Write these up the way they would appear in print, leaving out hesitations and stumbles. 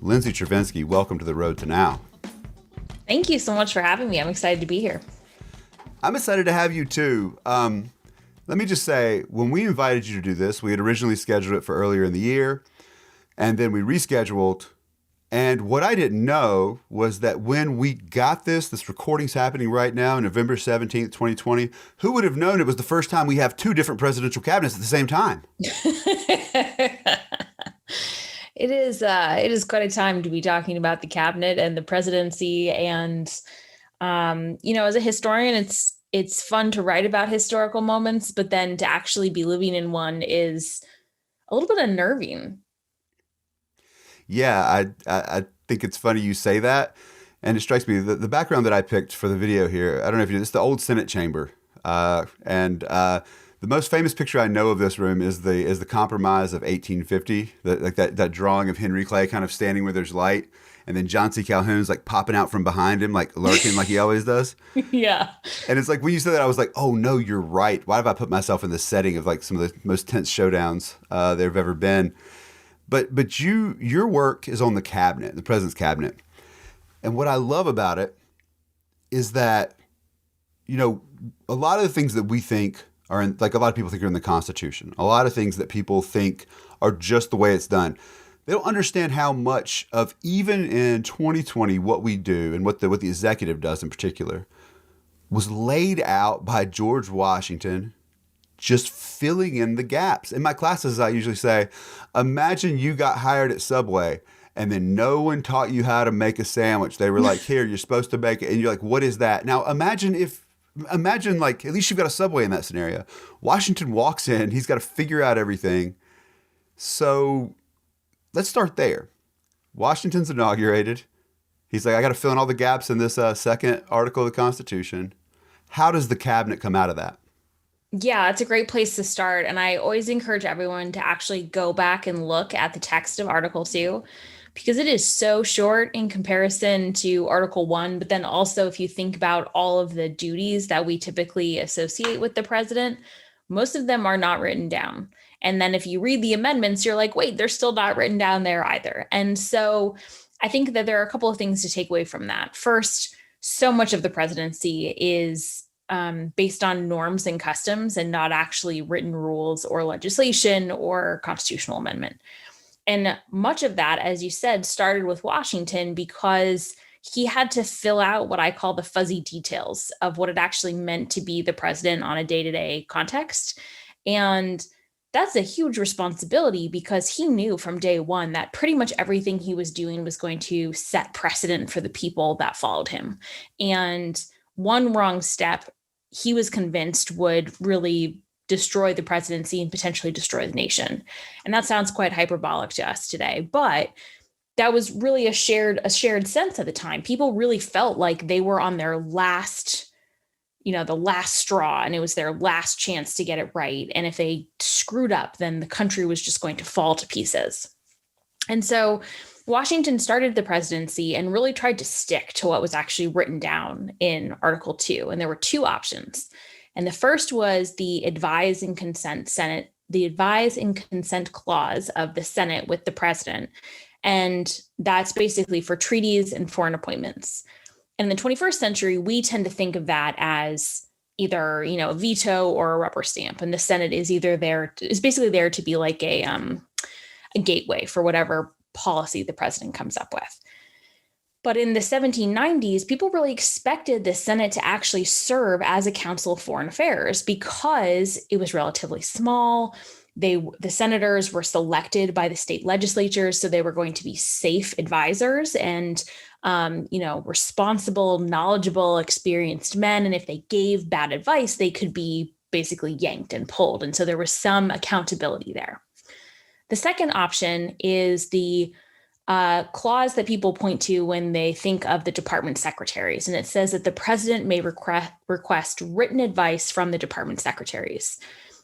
Lindsay Chervinsky, welcome to the Road to Now. Thank you so much for having me. I'm excited to be here. I'm excited to have you too. Let me just say, when we invited you to do this, we had originally scheduled it for earlier in the year, and then we rescheduled. And what I didn't know was that when we got this recording's happening right now, November 17th, 2020, who would have known it was the first time we have two different presidential cabinets at the same time? It is quite a time to be talking about the cabinet and the presidency. And as a historian, it's fun to write about historical moments, but then to actually be living in one is a little bit unnerving. Yeah, I think it's funny you say that. And it strikes me the background that I picked for the video here. I don't know if you know, it's the old Senate chamber. And the most famous picture I know of this room is the Compromise of 1850, that drawing of Henry Clay kind of standing where there's light, and then John C. Calhoun's like popping out from behind him, like lurking like he always does. Yeah. And it's like when you said that, I was like, oh no, you're right. Why have I put myself in the setting of like some of the most tense showdowns there have ever been? But your work is on the cabinet, the president's cabinet, and what I love about it is that a lot of the things that we think are in, like a lot of people think are in the Constitution. A lot of things that people think are just the way it's done. They don't understand how much of, even in 2020, what we do and what the executive does in particular was laid out by George Washington, just filling in the gaps. In my classes, I usually say, imagine you got hired at Subway and then no one taught you how to make a sandwich. They were like, here, you're supposed to make it. And you're like, what is that? Now imagine like, at least you've got a Subway in that scenario. Washington walks in, he's got to figure out everything. So let's start there. Washington's inaugurated. He's like, I got to fill in all the gaps in this second article of the Constitution. How does the cabinet come out of that? Yeah, it's a great place to start. And I always encourage everyone to actually go back and look at the text of Article 2 because it is so short in comparison to Article 1. But then also, if you think about all of the duties that we typically associate with the president, most of them are not written down. And then if you read the amendments, you're like, wait, they're still not written down there either. And so I think that there are a couple of things to take away from that. First, so much of the presidency is based on norms and customs and not actually written rules or legislation or constitutional amendment. And much of that, as you said, started with Washington because he had to fill out what I call the fuzzy details of what it actually meant to be the president on a day-to-day context. And that's a huge responsibility because he knew from day one that pretty much everything he was doing was going to set precedent for the people that followed him. And one wrong step, he was convinced would really destroy the presidency and potentially destroy the nation. And that sounds quite hyperbolic to us today, but that was really a shared sense at the time. People really felt like they were on their last, the last straw, and it was their last chance to get it right. And if they screwed up, then the country was just going to fall to pieces. And so Washington started the presidency and really tried to stick to what was actually written down in Article 2. And there were two options. And the first was the advise and consent clause of the Senate with the president. And that's basically for treaties and foreign appointments. And in the 21st century, we tend to think of that as either, a veto or a rubber stamp. And the Senate is basically there to be like a gateway for whatever policy the president comes up with. But in the 1790s, people really expected the Senate to actually serve as a council of foreign affairs because it was relatively small. The senators were selected by the state legislatures, so they were going to be safe advisors and, responsible, knowledgeable, experienced men. And if they gave bad advice, they could be basically yanked and pulled. And so there was some accountability there. The second option is the clause that people point to when they think of the department secretaries. And it says that the president may request written advice from the department secretaries.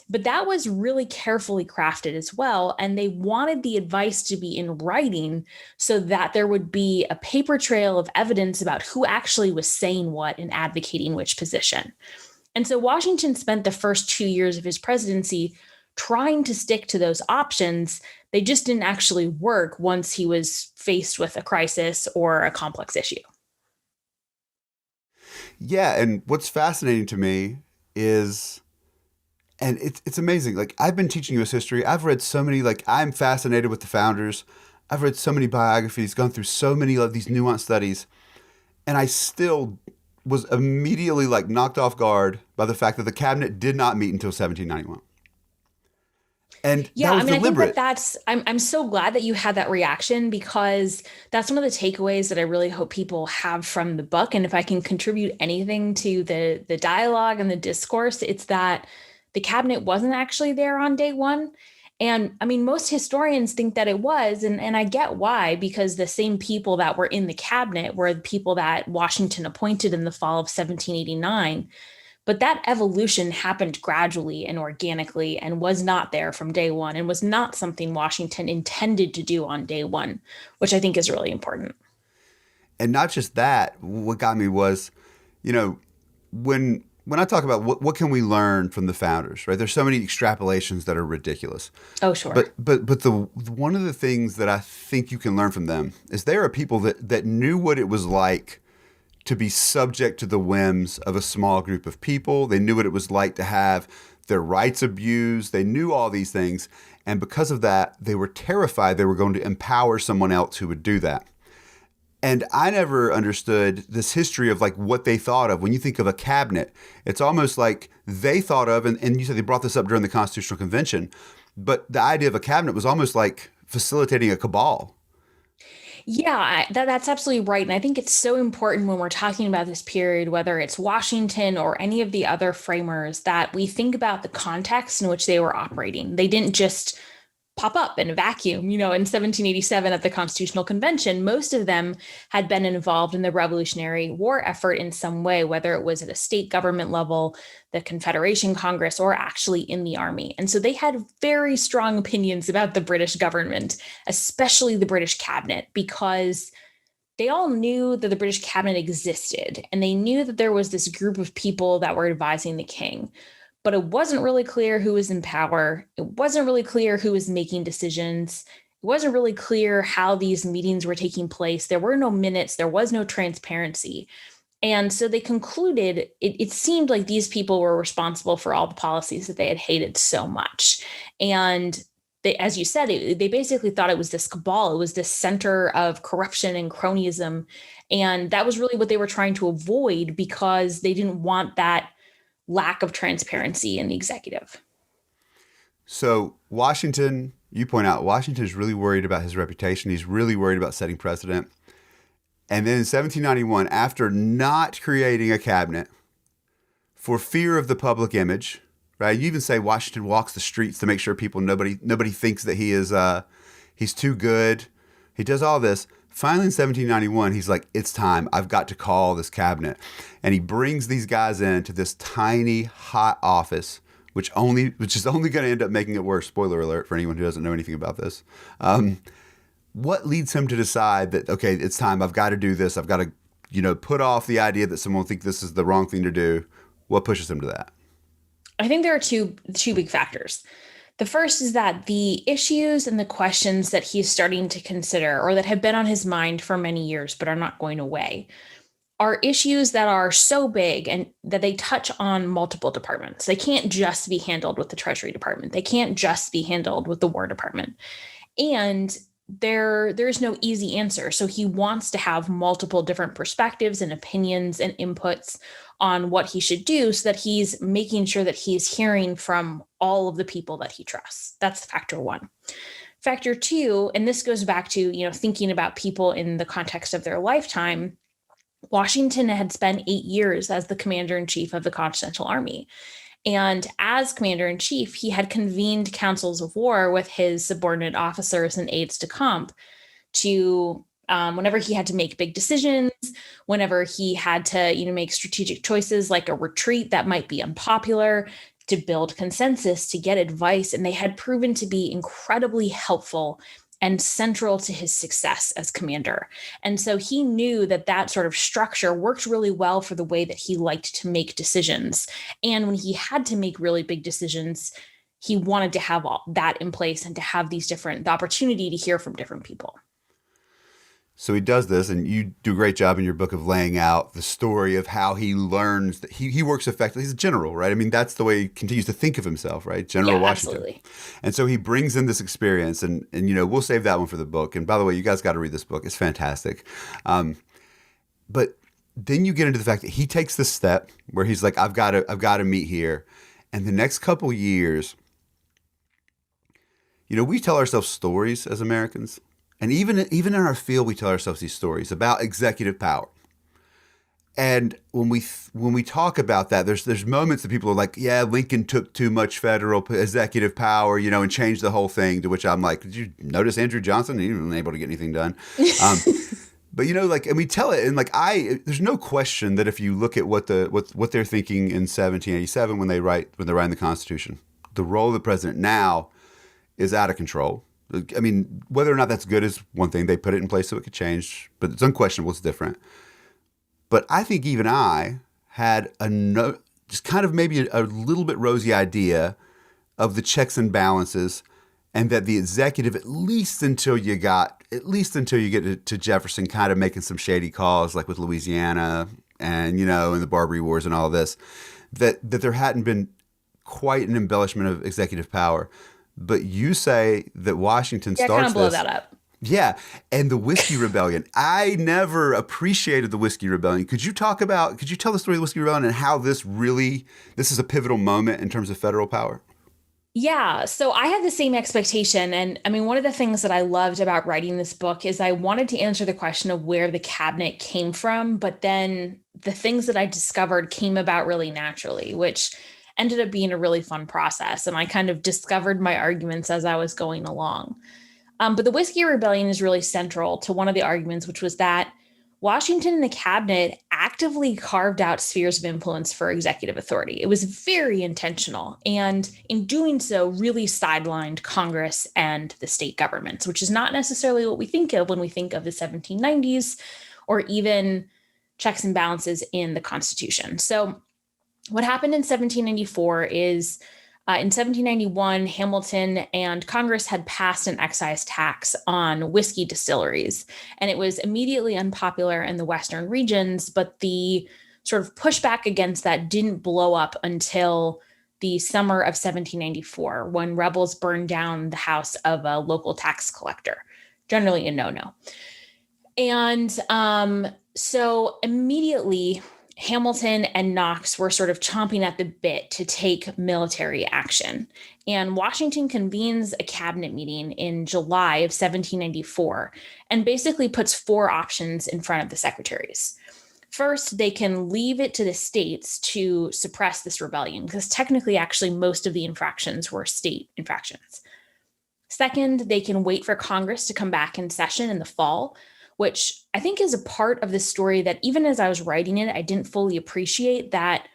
But that was really carefully crafted as well. And they wanted the advice to be in writing so that there would be a paper trail of evidence about who actually was saying what and advocating which position. And so Washington spent the first 2 years of his presidency trying to stick to those options. They just didn't actually work once he was faced with a crisis or a complex issue. Yeah, and what's fascinating to me is, and it's amazing. Like, I've been teaching U.S. history. I've read so many. Like, I'm fascinated with the founders. I've read so many biographies, gone through so many of these nuanced studies, and I still was immediately like knocked off guard by the fact that the cabinet did not meet until 1791, and Yeah, that I was mean, I think that deliberate. I'm so glad that you had that reaction, because that's one of the takeaways that I really hope people have from the book. And if I can contribute anything to the dialogue and the discourse, it's that the cabinet wasn't actually there on day one. And I mean, most historians think that it was, and I get why, because the same people that were in the cabinet were the people that Washington appointed in the fall of 1789. But that evolution happened gradually and organically and was not there from day one, and was not something Washington intended to do on day one, which I think is really important. And not just that, what got me was, you know, when I talk about what can we learn from the founders, right? There's so many extrapolations that are ridiculous. Oh, sure. But the one of the things that I think you can learn from them is there are people that knew what it was like to be subject to the whims of a small group of people. They knew what it was like to have their rights abused. They knew all these things. And because of that, they were terrified they were going to empower someone else who would do that. And I never understood this history of like what they thought of. When you think of a cabinet, it's almost like they thought of, and you said they brought this up during the Constitutional Convention, but the idea of a cabinet was almost like facilitating a cabal. Yeah, that's absolutely right. And I think it's so important when we're talking about this period, whether it's Washington or any of the other framers, that we think about the context in which they were operating. They didn't just pop up in a vacuum. In 1787 at the Constitutional Convention, most of them had been involved in the Revolutionary War effort in some way, whether it was at a state government level, the Confederation Congress, or actually in the army. And so they had very strong opinions about the British government, especially the British cabinet, because they all knew that the British cabinet existed, and they knew that there was this group of people that were advising the king. But it wasn't really clear who was in power. It wasn't really clear who was making decisions. It wasn't really clear how these meetings were taking place. There were no minutes. There was no transparency. And so they concluded it seemed like these people were responsible for all the policies that they had hated so much. And they, as you said, they basically thought it was this cabal. It was this center of corruption and cronyism. And that was really what they were trying to avoid, because they didn't want that lack of transparency in the executive. So Washington, you point out, Washington is really worried about his reputation. He's really worried about setting precedent. And then in 1791, after not creating a cabinet for fear of the public image, right? You even say Washington walks the streets to make sure nobody thinks that he's too good. He does all this. Finally, in 1791, he's like, it's time. I've got to call this cabinet. And he brings these guys into this tiny, hot office, which is only going to end up making it worse. Spoiler alert for anyone who doesn't know anything about this. What leads him to decide that, okay, it's time. I've got to do this. I've got to, put off the idea that someone will think this is the wrong thing to do. What pushes him to that? I think there are two big factors. The first is that the issues and the questions that he's starting to consider, or that have been on his mind for many years but are not going away, are issues that are so big and that they touch on multiple departments. They can't just be handled with the Treasury Department. They can't just be handled with the War Department. And there's no easy answer. So he wants to have multiple different perspectives and opinions and inputs on what he should do, so that he's making sure that he's hearing from all of the people that he trusts. That's factor one. Factor two, and this goes back to, thinking about people in the context of their lifetime. Washington had spent 8 years as the commander in chief of the Continental Army. And as commander in chief, he had convened councils of war with his subordinate officers and aides de camp to, whenever he had to make big decisions, whenever he had to, make strategic choices like a retreat that might be unpopular, to build consensus, to get advice. And they had proven to be incredibly helpful and central to his success as commander. And so he knew that that sort of structure worked really well for the way that he liked to make decisions. And when he had to make really big decisions, he wanted to have all that in place and to have the opportunity to hear from different people. So he does this, and you do a great job in your book of laying out the story of how he learns that he works effectively. He's a general, right? I mean, that's the way he continues to think of himself, right? General Washington. Absolutely. And so he brings in this experience, and we'll save that one for the book. And by the way, you guys got to read this book. It's fantastic. But then you get into the fact that he takes this step where he's like, I've got to meet here. And the next couple years, we tell ourselves stories as Americans. And even in our field, we tell ourselves these stories about executive power. And when we talk about that, there's moments that people are like, yeah, Lincoln took too much federal executive power, and changed the whole thing. To which I'm like, did you notice Andrew Johnson? He wasn't able to get anything done. But and we tell it, and there's no question that if you look at what they're thinking in 1787 when they're writing the Constitution, the role of the president now is out of control. I mean, whether or not that's good is one thing. They put it in place so it could change, but it's unquestionable it's different. But I think even I had just kind of maybe a little bit rosy idea of the checks and balances, and that the executive, at least until you get to Jefferson kind of making some shady calls, like with Louisiana and, and the Barbary Wars and all of this, that there hadn't been quite an embellishment of executive power. But you say that Washington starts kind of blow this. that up. Yeah. And the Whiskey Rebellion. I never appreciated the Whiskey Rebellion. Could you tell the story of the Whiskey Rebellion and how this is a pivotal moment in terms of federal power? Yeah. So I had the same expectation. And I mean, one of the things that I loved about writing this book is I wanted to answer the question of where the cabinet came from, but then the things that I discovered came about really naturally, which ended up being a really fun process. And I kind of discovered my arguments as I was going along. But the Whiskey Rebellion is really central to one of the arguments, which was that Washington and the cabinet actively carved out spheres of influence for executive authority. It was very intentional. And in doing so, really sidelined Congress and the state governments, which is not necessarily what we think of when we think of the 1790s or even checks and balances in the Constitution. So what happened in 1794 is in 1791, Hamilton and Congress had passed an excise tax on whiskey distilleries, and it was immediately unpopular in the Western regions, but the sort of pushback against that didn't blow up until the summer of 1794, when rebels burned down the house of a local tax collector, generally a no-no. And so immediately, Hamilton and Knox were sort of chomping at the bit to take military action. And Washington convenes a cabinet meeting in July of 1794 and basically puts four options in front of the secretaries. First, they can leave it to the states to suppress this rebellion, because technically, actually, most of the infractions were state infractions. Second, they can wait for Congress to come back in session in the fall, which I think is a part of the story that even as I was writing it, I didn't fully appreciate that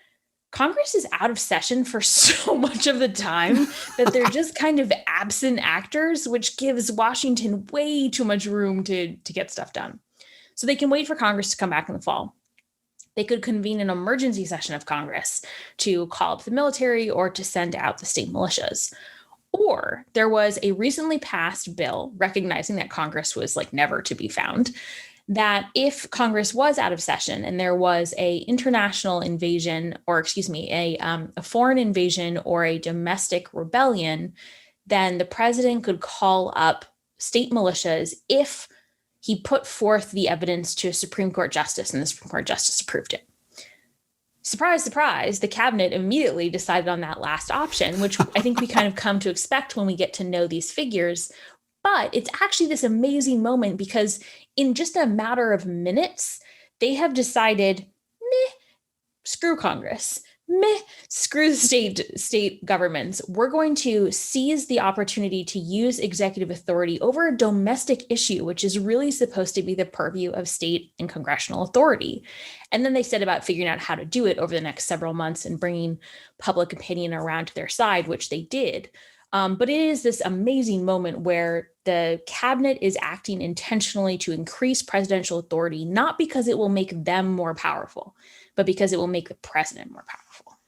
Congress is out of session for so much of the time that they're just kind of absent actors, which gives Washington way too much room to get stuff done. So they can wait for Congress to come back in the fall. They could convene an emergency session of Congress to call up the military or to send out the state militias. Or there was a recently passed bill recognizing that Congress was never to be found, that if Congress was out of session and there was a international invasion, or a foreign invasion or a domestic rebellion, then the president could call up state militias if he put forth the evidence to a Supreme Court justice and the Supreme Court justice approved it. Surprise, surprise, the cabinet immediately decided on that last option, which I think we kind of come to expect when we get to know these figures. But it's actually this amazing moment because in just a matter of minutes, they have decided, screw Congress, screw the state governments. We're going to seize the opportunity to use executive authority over a domestic issue, which is really supposed to be the purview of state and congressional authority. And then they set about figuring out how to do it over the next several months and bringing public opinion around to their side, which they did. But it is this amazing moment where the cabinet is acting intentionally to increase presidential authority, not because it will make them more powerful, but because it will make the president more powerful.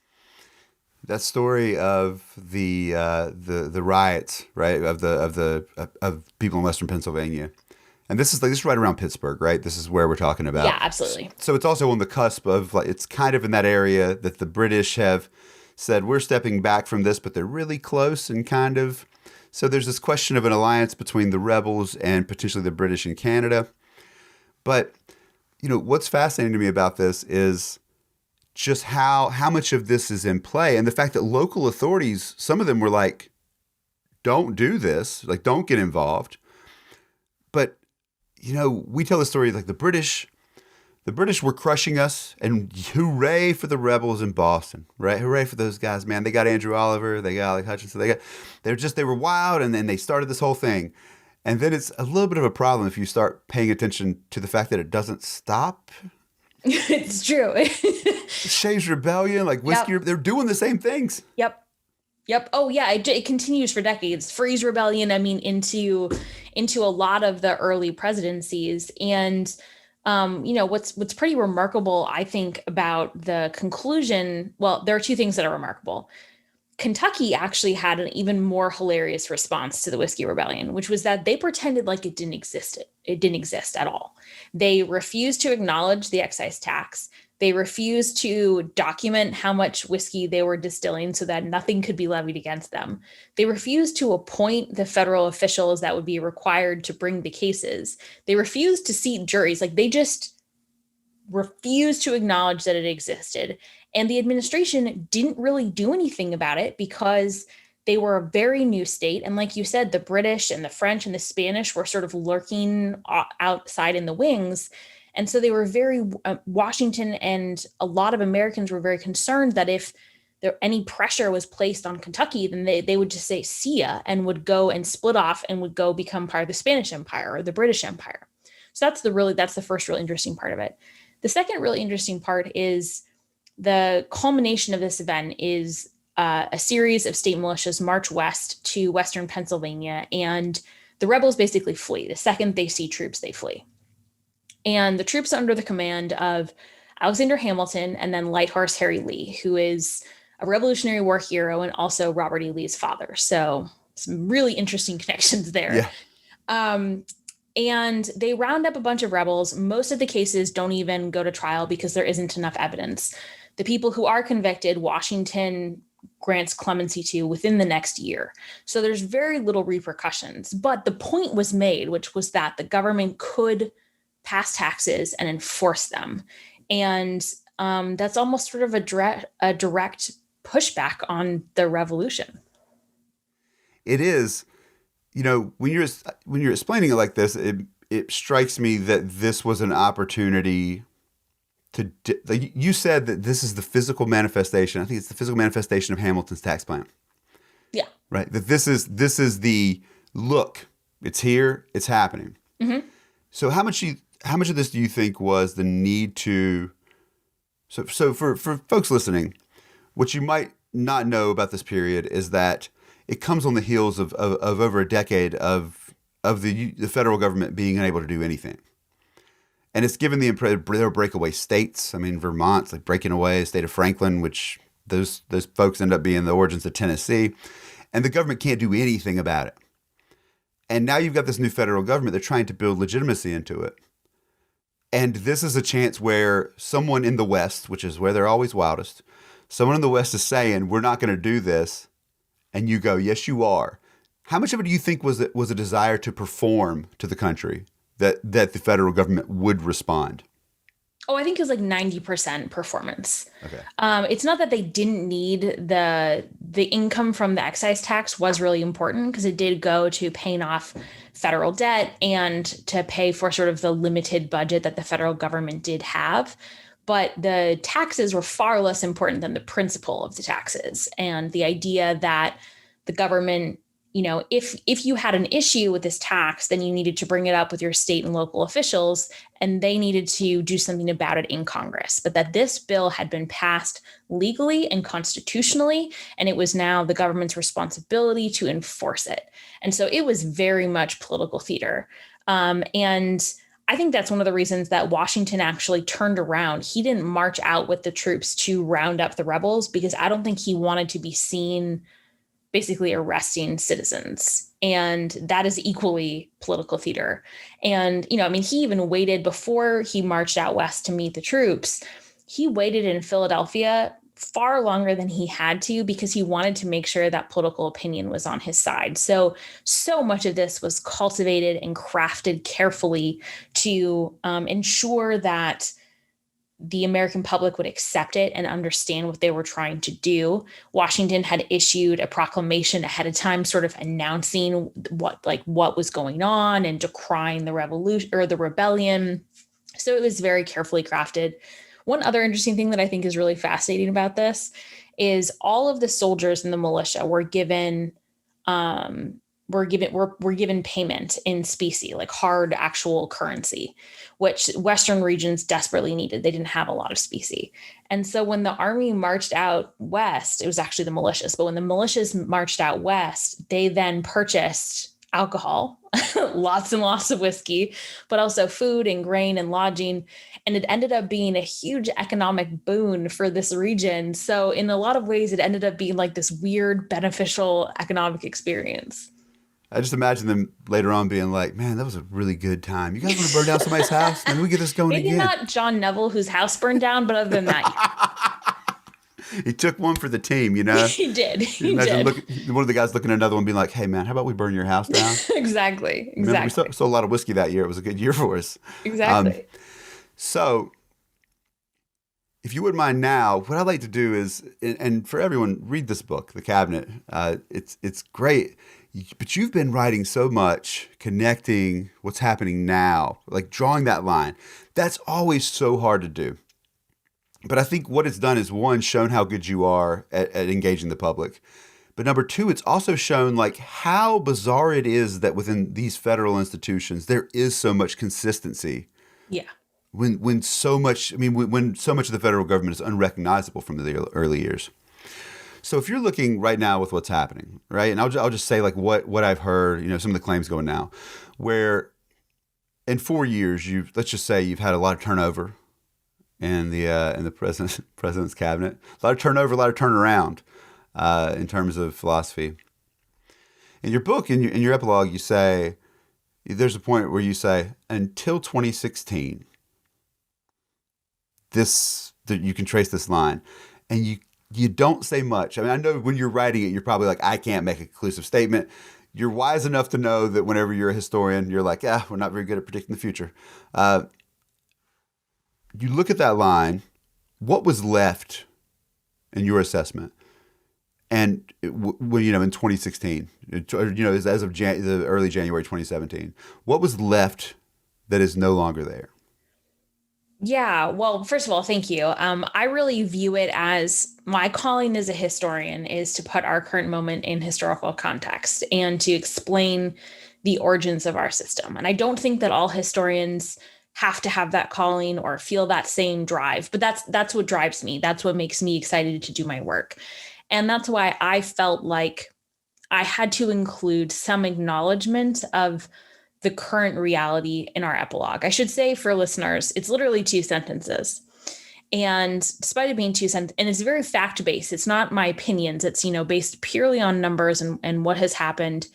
That story of the riots, right? Of people in Western Pennsylvania, and this is right around Pittsburgh, right? This is where we're talking Yeah, about. absolutely. So it's also on the cusp of like it's kind of in that area that the British have said we're stepping back from this, but they're really close and kind of. So there's this question of an alliance between the rebels and potentially the British in Canada. But what's fascinating to me about this is just how much of this is in play, and the fact that local authorities, some of them were like, "Don't do this, like don't get involved." But we tell the story like the British were crushing us, and hooray for the rebels in Boston, right? Hooray for those guys, man! They got Andrew Oliver, they got like Hutchinson, they were wild, and then they started this whole thing. And then it's a little bit of a problem if you start paying attention to the fact that it doesn't stop. It's true. Shays Rebellion, like whiskey, Yep. they're doing the same things. Yep. Yep. Oh yeah, it continues for decades. Freeze Rebellion, I mean, into a lot of the early presidencies. And what's pretty remarkable, I think, about the conclusion, well, there are two things that are remarkable. Kentucky actually had an even more hilarious response to the Whiskey Rebellion, which was that they pretended like it didn't exist. It didn't exist at all. They refused to acknowledge the excise tax. They refused to document how much whiskey they were distilling so that nothing could be levied against them. They refused to appoint the federal officials that would be required to bring the cases. They refused to seat juries. Like they just refused to acknowledge that it existed. And the administration didn't really do anything about it because they were a very new state. And like you said, the British and the French and the Spanish were sort of lurking outside in the wings. And so they were Washington and a lot of Americans were very concerned that if any pressure was placed on Kentucky, then they would just say, see ya, and would go and split off and would go become part of the Spanish Empire or the British Empire. So that's the first really interesting part of it. The second really interesting part is the culmination of this event is a series of state militias march west to Western Pennsylvania, and the rebels basically flee. The second they see troops, they flee. And the troops under the command of Alexander Hamilton and then Light Horse Harry Lee, who is a Revolutionary War hero and also Robert E. Lee's father. So some really interesting connections there. Yeah. And they round up a bunch of rebels. Most of the cases don't even go to trial because there isn't enough evidence. The people who are convicted, Washington grants clemency to within the next year. So there's very little repercussions. But the point was made, which was that the government could pass taxes and enforce them. And that's almost sort of a direct pushback on the revolution. It is. When you're explaining it like this, it strikes me that this was an opportunity to. Like you said that this is the physical manifestation. I think it's the physical manifestation of Hamilton's tax plan. Yeah. Right. That this is the look. It's here. It's happening. Mm-hmm. So how much of this do you think was the need to? So for folks listening, what you might not know about this period is that it comes on the heels of over a decade of the federal government being unable to do anything. And it's given the impression there are breakaway states. I mean, Vermont's like breaking away, the state of Franklin, which those folks end up being the origins of Tennessee. And the government can't do anything about it. And now you've got this new federal government. They're trying to build legitimacy into it. And this is a chance where someone in the West, which is where they're always wildest, someone in the West is saying, we're not going to do this. And you go, yes, you are. How much of it do you think was a desire to perform to the country that the federal government would respond? Oh, I think it was like 90% performance. Okay. It's not that they didn't need the income from the excise tax was really important because it did go to paying off federal debt and to pay for sort of the limited budget that the federal government did have. But the taxes were far less important than the principle of the taxes and the idea that the government, if you had an issue with this tax, then you needed to bring it up with your state and local officials, and they needed to do something about it in Congress. But that this bill had been passed legally and constitutionally, and it was now the government's responsibility to enforce it. And so it was very much political theater. And I think that's one of the reasons that Washington actually turned around. He didn't march out with the troops to round up the rebels because I don't think he wanted to be seen basically arresting citizens. And that is equally political theater. And, I mean, he even waited before he marched out west to meet the troops. He waited in Philadelphia far longer than he had to because he wanted to make sure that political opinion was on his side. So much of this was cultivated and crafted carefully to ensure that the American public would accept it and understand what they were trying to do. Washington had issued a proclamation ahead of time, sort of announcing what was going on and decrying the revolution or the rebellion. So it was very carefully crafted. One other interesting thing that I think is really fascinating about this is all of the soldiers in the militia were given payment in specie, like hard actual currency, which Western regions desperately needed. They didn't have a lot of specie. And so when the army marched out west, it was actually the militias, but when the militias marched out west, they then purchased alcohol, lots and lots of whiskey, but also food and grain and lodging. And it ended up being a huge economic boon for this region. So in a lot of ways, it ended up being like this weird, beneficial economic experience. I just imagine them later on being like, man, that was a really good time. You guys want to burn down somebody's house? Maybe we get this going Maybe again. not John Neville, whose house burned down, but other than that, He took one for the team, he did. He did. One of the guys looking at another one being like, hey, man, how about we burn your house down? Exactly. Remember, we sold a lot of whiskey that year. It was a good year for us. Exactly. So if you wouldn't mind now, what I'd like to do is, and for everyone, read this book, The Cabinet. It's great. But you've been writing so much, connecting what's happening now, like drawing that line. That's always so hard to do. But I think what it's done is, one, shown how good you are at engaging the public. But number two, it's also shown like how bizarre it is that within these federal institutions, there is so much consistency. Yeah. When so much of the federal government is unrecognizable from the early years. So if you're looking right now with what's happening, right, and I'll just say like what I've heard, some of the claims going now, where in 4 years let's just say you've had a lot of turnover in the president's cabinet, a lot of turnover, a lot of turnaround in terms of philosophy. In your book, in your epilogue, you say there's a point where you say until 2016, that you can trace this line, and you don't say much. I mean, I know when you're writing it, you're probably like, I can't make a conclusive statement. You're wise enough to know that whenever you're a historian, you're like, we're not very good at predicting the future. You look at that line, what was left in your assessment? And when in 2016, as of the early January 2017, what was left that is no longer there? Yeah, well, first of all, thank you. I really view it as my calling as a historian is to put our current moment in historical context and to explain the origins of our system. And I don't think that all historians have to have that calling or feel that same drive, but that's what drives me. That's what makes me excited to do my work. And that's why I felt like I had to include some acknowledgement of the current reality in our epilogue. I should say for listeners, it's literally 2 sentences. And despite it being 2 sentences, and it's very fact-based, it's not my opinions. It's, based purely on numbers and what has happened.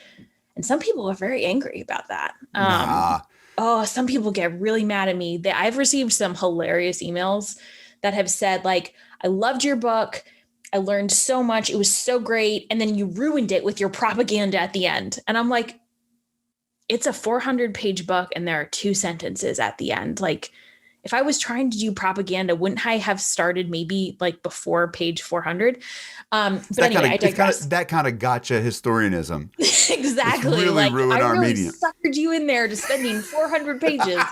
And some people are very angry about that. Oh, some people get really mad at me. I've received some hilarious emails that have said, like, I loved your book. I learned so much. It was so great. And then you ruined it with your propaganda at the end. And I'm like, it's a 400-page book and there are 2 sentences at the end. Like, if I was trying to do propaganda, wouldn't I have started maybe like before page 400? But anyway, I digress. That kind of gotcha historianism. Exactly. It's really ruined our medium. I really suckered you in there to spending 400 pages.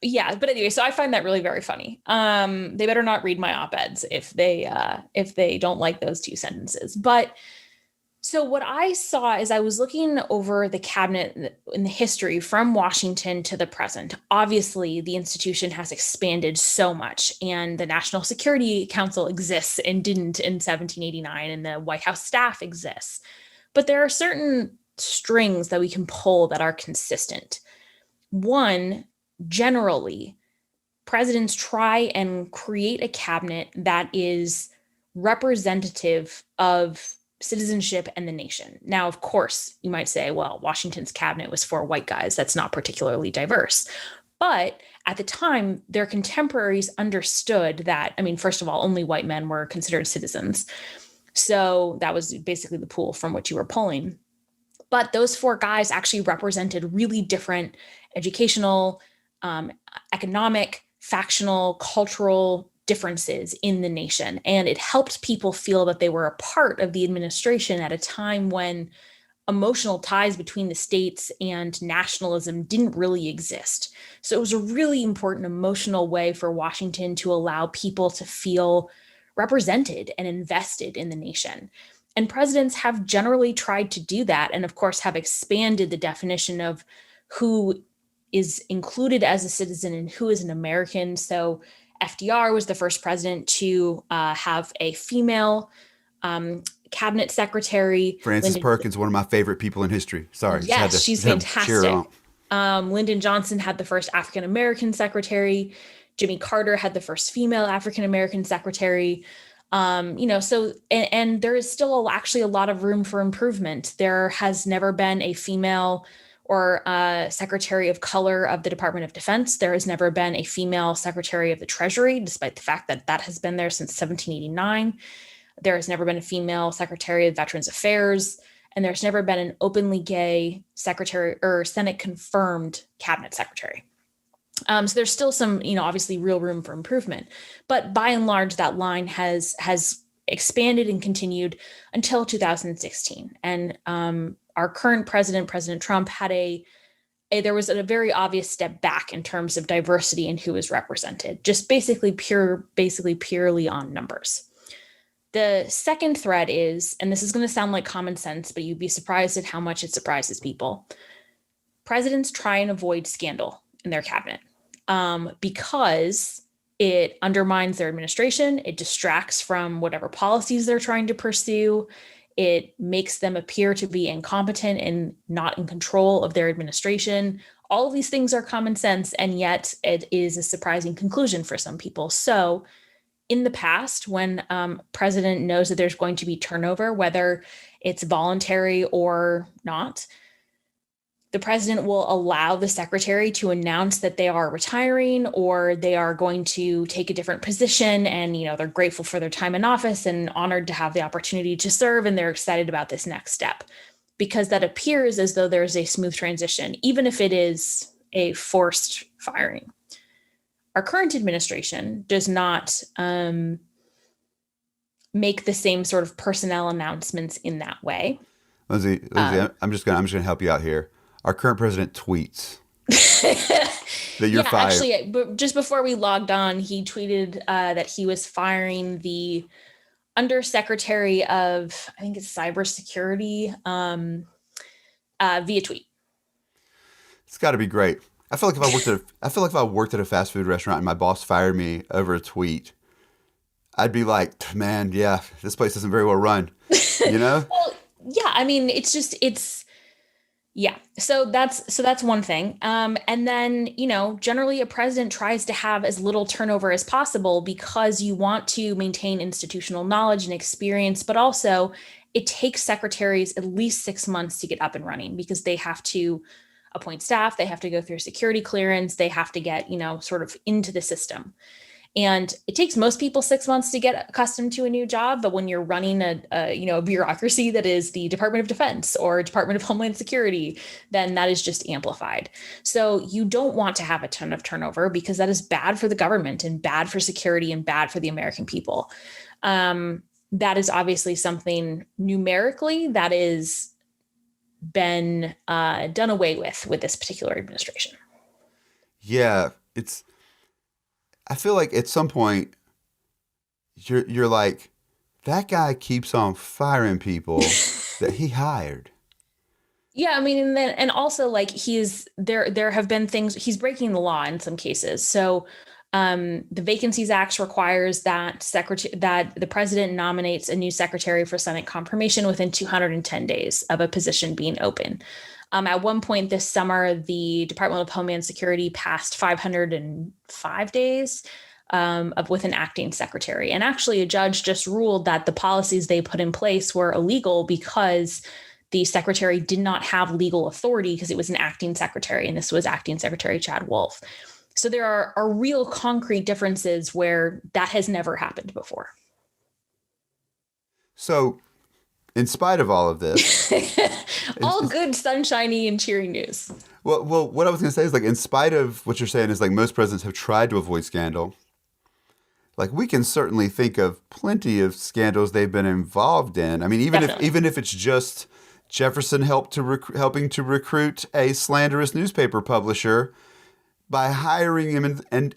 Yeah, but anyway, so I find that really very funny. They better not read my op-eds if they don't like those 2 sentences. But so what I saw is I was looking over the cabinet in the history from Washington to the present. Obviously, the institution has expanded so much, and the National Security Council exists and didn't in 1789, and the White House staff exists. But there are certain strings that we can pull that are consistent. One, generally, presidents try and create a cabinet that is representative of citizenship and the nation. Now, of course, you might say, well, Washington's cabinet was for white guys. That's not particularly diverse. But at the time, their contemporaries understood that, I mean, first of all, only white men were considered citizens. So that was basically the pool from which you were pulling. But those four guys actually represented really different educational, economic, factional, cultural differences in the nation. And it helped people feel that they were a part of the administration at a time when emotional ties between the states and nationalism didn't really exist. So it was a really important emotional way for Washington to allow people to feel represented and invested in the nation. And presidents have generally tried to do that, and of course have expanded the definition of who is included as a citizen and who is an American. So FDR was the first president to have a female cabinet secretary. Frances Perkins, one of my favorite people in history. Sorry. Yes, she's fantastic. Lyndon Johnson had the first African-American secretary. Jimmy Carter had the first female African-American secretary. So there is still actually a lot of room for improvement. There has never been a female or secretary of color of the Department of Defense. There has never been a female secretary of the Treasury, despite the fact that that has been there since 1789. There has never been a female secretary of Veterans Affairs, and there's never been an openly gay secretary or Senate confirmed cabinet secretary. So there's still some, obviously real room for improvement, but by and large, that line has expanded and continued until 2016. And our current president, President Trump, had there was a very obvious step back in terms of diversity and who is represented, just basically purely on numbers. The second thread is, and this is going to sound like common sense, but you'd be surprised at how much it surprises people. Presidents try and avoid scandal in their cabinet because it undermines their administration. It distracts from whatever policies they're trying to pursue. It makes them appear to be incompetent and not in control of their administration. All of these things are common sense, and yet it is a surprising conclusion for some people. So in the past, when president knows that there's going to be turnover, whether it's voluntary or not, the president will allow the secretary to announce that they are retiring or they are going to take a different position, and they're grateful for their time in office and honored to have the opportunity to serve, and they're excited about this next step, because that appears as though there's a smooth transition, even if it is a forced firing. Our current administration does not make the same sort of personnel announcements in that way. Lindsay, I'm just gonna help you out here. Our current president tweets that you're fired. Actually, just before we logged on, he tweeted that he was firing the undersecretary of, I think it's cybersecurity, via tweet. It's got to be great. I feel like if I worked at a fast food restaurant and my boss fired me over a tweet, I'd be like, man, yeah, this place isn't very well run. Well, yeah, I mean, So that's one thing. And then, generally a president tries to have as little turnover as possible because you want to maintain institutional knowledge and experience, but also it takes secretaries at least 6 months to get up and running because they have to appoint staff, they have to go through security clearance, they have to get, sort of into the system. And it takes most people 6 months to get accustomed to a new job. But when you're running a bureaucracy that is the Department of Defense or Department of Homeland Security, then that is just amplified. So you don't want to have a ton of turnover because that is bad for the government and bad for security and bad for the American people. That is obviously something numerically that is been done away with this particular administration. Yeah, I feel like at some point you're like, that guy keeps on firing people that he hired. Yeah, I mean, and also like there have been things, he's breaking the law in some cases. So the Vacancies Act requires that the president nominates a new secretary for Senate confirmation within 210 days of a position being open. At one point this summer, the Department of Homeland Security passed 505 days with an acting secretary. And actually, a judge just ruled that the policies they put in place were illegal because the secretary did not have legal authority because it was an acting secretary. And this was acting secretary Chad Wolf. So there are real concrete differences where that has never happened before. So, in spite of all of this, all good, sunshiny, and cheering news. Well, what I was going to say is, like, in spite of what you're saying is, like, most presidents have tried to avoid scandal. Like, we can certainly think of plenty of scandals they've been involved in. I mean, even if it's just Jefferson helping to recruit a slanderous newspaper publisher by hiring him, and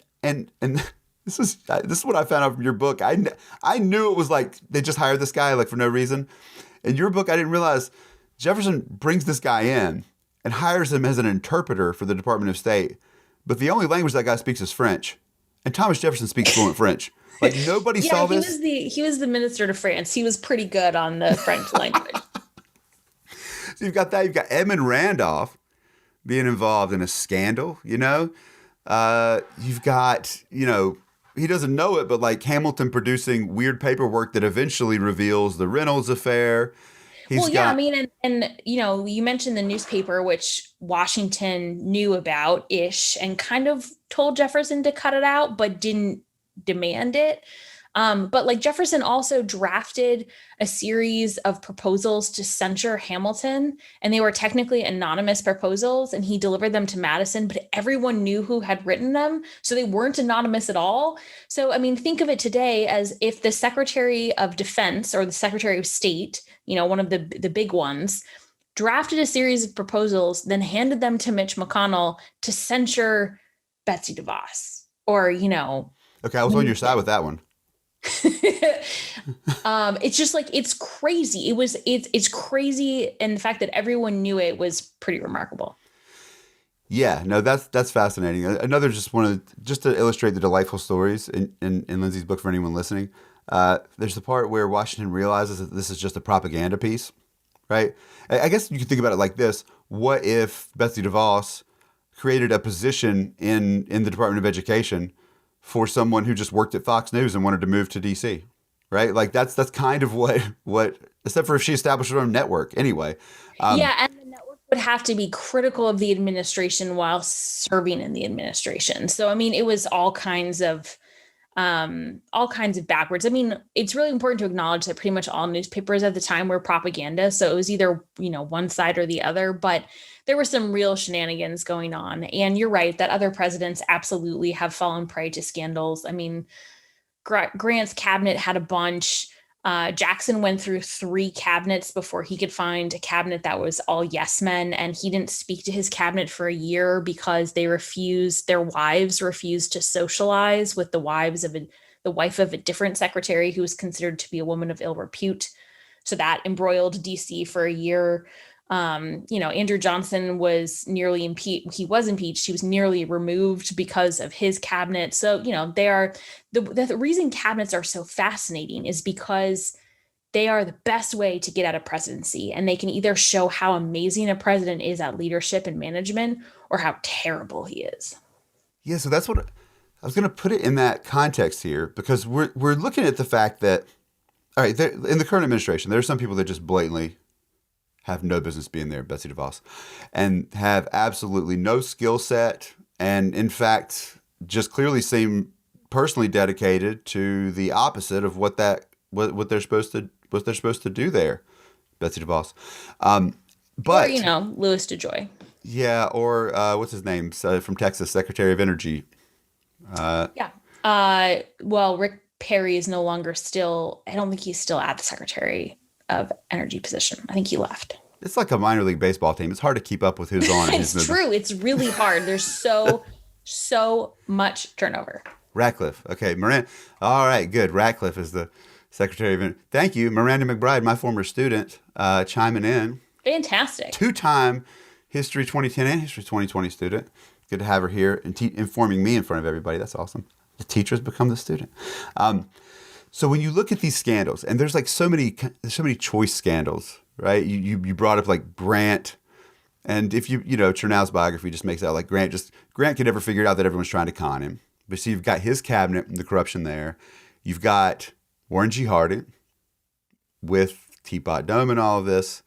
this is what I found out from your book. I knew it was like they just hired this guy like for no reason. In your book, I didn't realize Jefferson brings this guy in and hires him as an interpreter for the Department of State. But the only language that guy speaks is French. And Thomas Jefferson speaks fluent French. Like, nobody saw this. He was the minister to France. He was pretty good on the French language. So you've got that. You've got Edmund Randolph being involved in a scandal, you know. You've got, you know, he doesn't know it, but like Hamilton producing weird paperwork that eventually reveals the Reynolds affair. I mean, and you know, you mentioned the newspaper, which Washington knew about-ish and kind of told Jefferson to cut it out, but didn't demand it. But like Jefferson also drafted a series of proposals to censure Hamilton, and they were technically anonymous proposals, and he delivered them to Madison, but everyone knew who had written them, so they weren't anonymous at all. So, I mean, think of it today as if the Secretary of Defense or the Secretary of State, you know, one of the big ones, drafted a series of proposals, then handed them to Mitch McConnell to censure Betsy DeVos, or, you know. Okay, I was on your side with that one. It's just like, it's crazy. It's crazy. And the fact that everyone knew it was pretty remarkable. Yeah, no, that's fascinating. Another just to illustrate the delightful stories in Lindsay's book for anyone listening. There's the part where Washington realizes that this is just a propaganda piece, right? I guess you could think about it like this. What if Betsy DeVos created a position in the Department of Education for someone who just worked at Fox News and wanted to move to DC, right? Like that's kind of what except for if she established her own network anyway. And the network would have to be critical of the administration while serving in the administration. So, I mean, it was all kinds of backwards. I mean, it's really important to acknowledge that pretty much all newspapers at the time were propaganda. So it was either, you know, one side or the other, but there were some real shenanigans going on. And you're right that other presidents absolutely have fallen prey to scandals. I mean, Grant's cabinet had a bunch. Jackson went through 3 cabinets before he could find a cabinet that was all yes men. And he didn't speak to his cabinet for a year because their wives refused to socialize with the wife of a different secretary who was considered to be a woman of ill repute. So that embroiled DC for a year. You know, Andrew Johnson was nearly impeached. He was impeached. He was nearly removed because of his cabinet. So, you know, they are the reason cabinets are so fascinating is because they are the best way to get at a presidency. And they can either show how amazing a president is at leadership and management or how terrible he is. Yeah. So that's what I was going to put it in that context here, because we're looking at the fact that, all right, in the current administration, there are some people that just blatantly have no business being there, Betsy DeVos, and have absolutely no skill set, and in fact, just clearly seem personally dedicated to the opposite of what they're supposed to do there, Betsy DeVos. But or, you know, Louis DeJoy. Yeah, or what's his name from Texas, Secretary of Energy. Well, Rick Perry is no longer I don't think he's still at the Secretary of Energy position. I think he left. It's like a minor league baseball team. It's hard to keep up with who's on. It's true. It's really hard. There's so much turnover. Ratcliffe. Okay, Miranda. All right, good. Ratcliffe is the Secretary of Energy. Thank you, Miranda McBride, my former student, chiming in. Fantastic. 2-time History 2010 and History 2020 student. Good to have her here and informing me in front of everybody. That's awesome. The teacher has become the student. So when you look at these scandals, and there's so many choice scandals, right? You brought up like Grant And if Chernow's biography just makes out like Grant could never figure out that everyone's trying to con him. But so you've got his cabinet and the corruption there. You've got Warren G. Harding with Teapot Dome and all of this.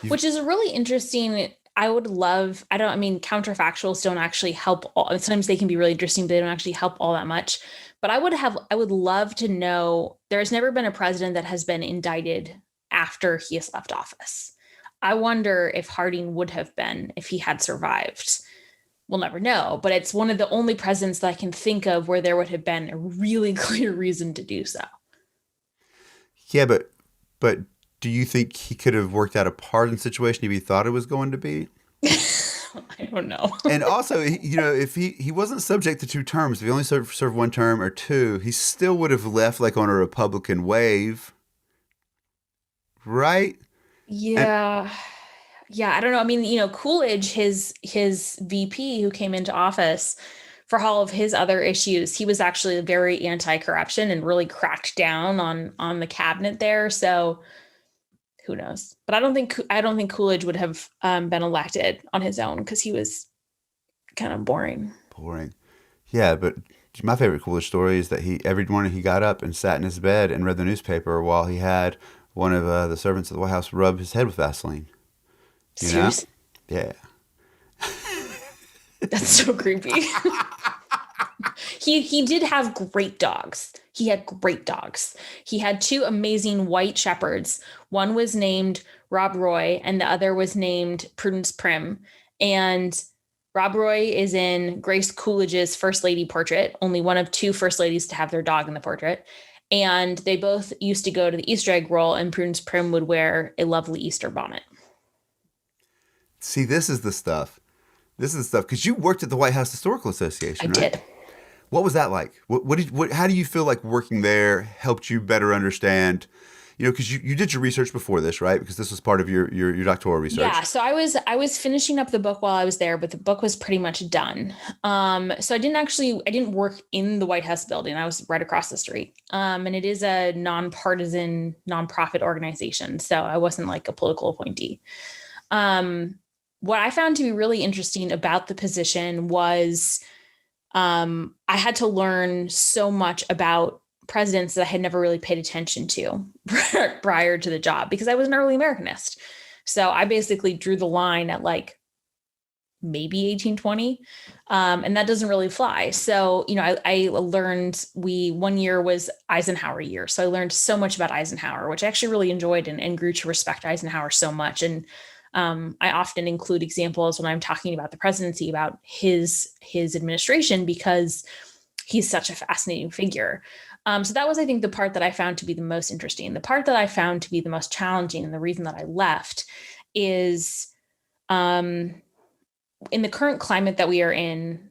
Which is a really interesting. Counterfactuals don't actually help sometimes they can be really interesting, but they don't actually help all that much. But I would love to know, there's never been a president that has been indicted after he has left office. I wonder if Harding would have been if he had survived. We'll never know, but it's one of the only presidents that I can think of where there would have been a really clear reason to do so. Yeah, but do you think he could have worked out a pardon situation if he thought it was going to be? I don't know. And also, if he wasn't subject to 2 terms, if he only served 1 term or 2, he still would have left like on a Republican wave, right? Yeah. Yeah, I don't know. I mean, Coolidge, his VP who came into office for all of his other issues, he was actually very anti-corruption and really cracked down on the cabinet there. So who knows? But I don't think Coolidge would have been elected on his own because he was kind of boring. Yeah, but my favorite Coolidge story is that every morning he got up and sat in his bed and read the newspaper while he had one of the servants of the White House rub his head with Vaseline. Seriously? Yeah. That's so creepy. He did have great dogs. He had great dogs. He had 2 amazing white shepherds. One was named Rob Roy and the other was named Prudence Prim. And Rob Roy is in Grace Coolidge's First Lady portrait, only one of 2 first ladies to have their dog in the portrait. And they both used to go to the Easter egg roll, and Prudence Prim would wear a lovely Easter bonnet. See, this is the stuff. Because you worked at the White House Historical Association, right? I did. What was that like? How do you feel like working there helped you better understand? Because you did your research before this, right? Because this was part of your doctoral research. Yeah, so I was finishing up the book while I was there, but the book was pretty much done. So I didn't work in the White House building. I was right across the street. And it is a nonpartisan, nonprofit organization. So I wasn't like a political appointee. What I found to be really interesting about the position was I had to learn so much about presidents that I had never really paid attention to prior to the job because I was an early Americanist. So I basically drew the line at like maybe 1820. And that doesn't really fly. So, I learned 1 year was Eisenhower year. So I learned so much about Eisenhower, which I actually really enjoyed and grew to respect Eisenhower so much. And I often include examples when I'm talking about the presidency, about his administration, because he's such a fascinating figure. So that was, I think, the part that I found to be the most interesting. The part that I found to be the most challenging, and the reason that I left, is in the current climate that we are in,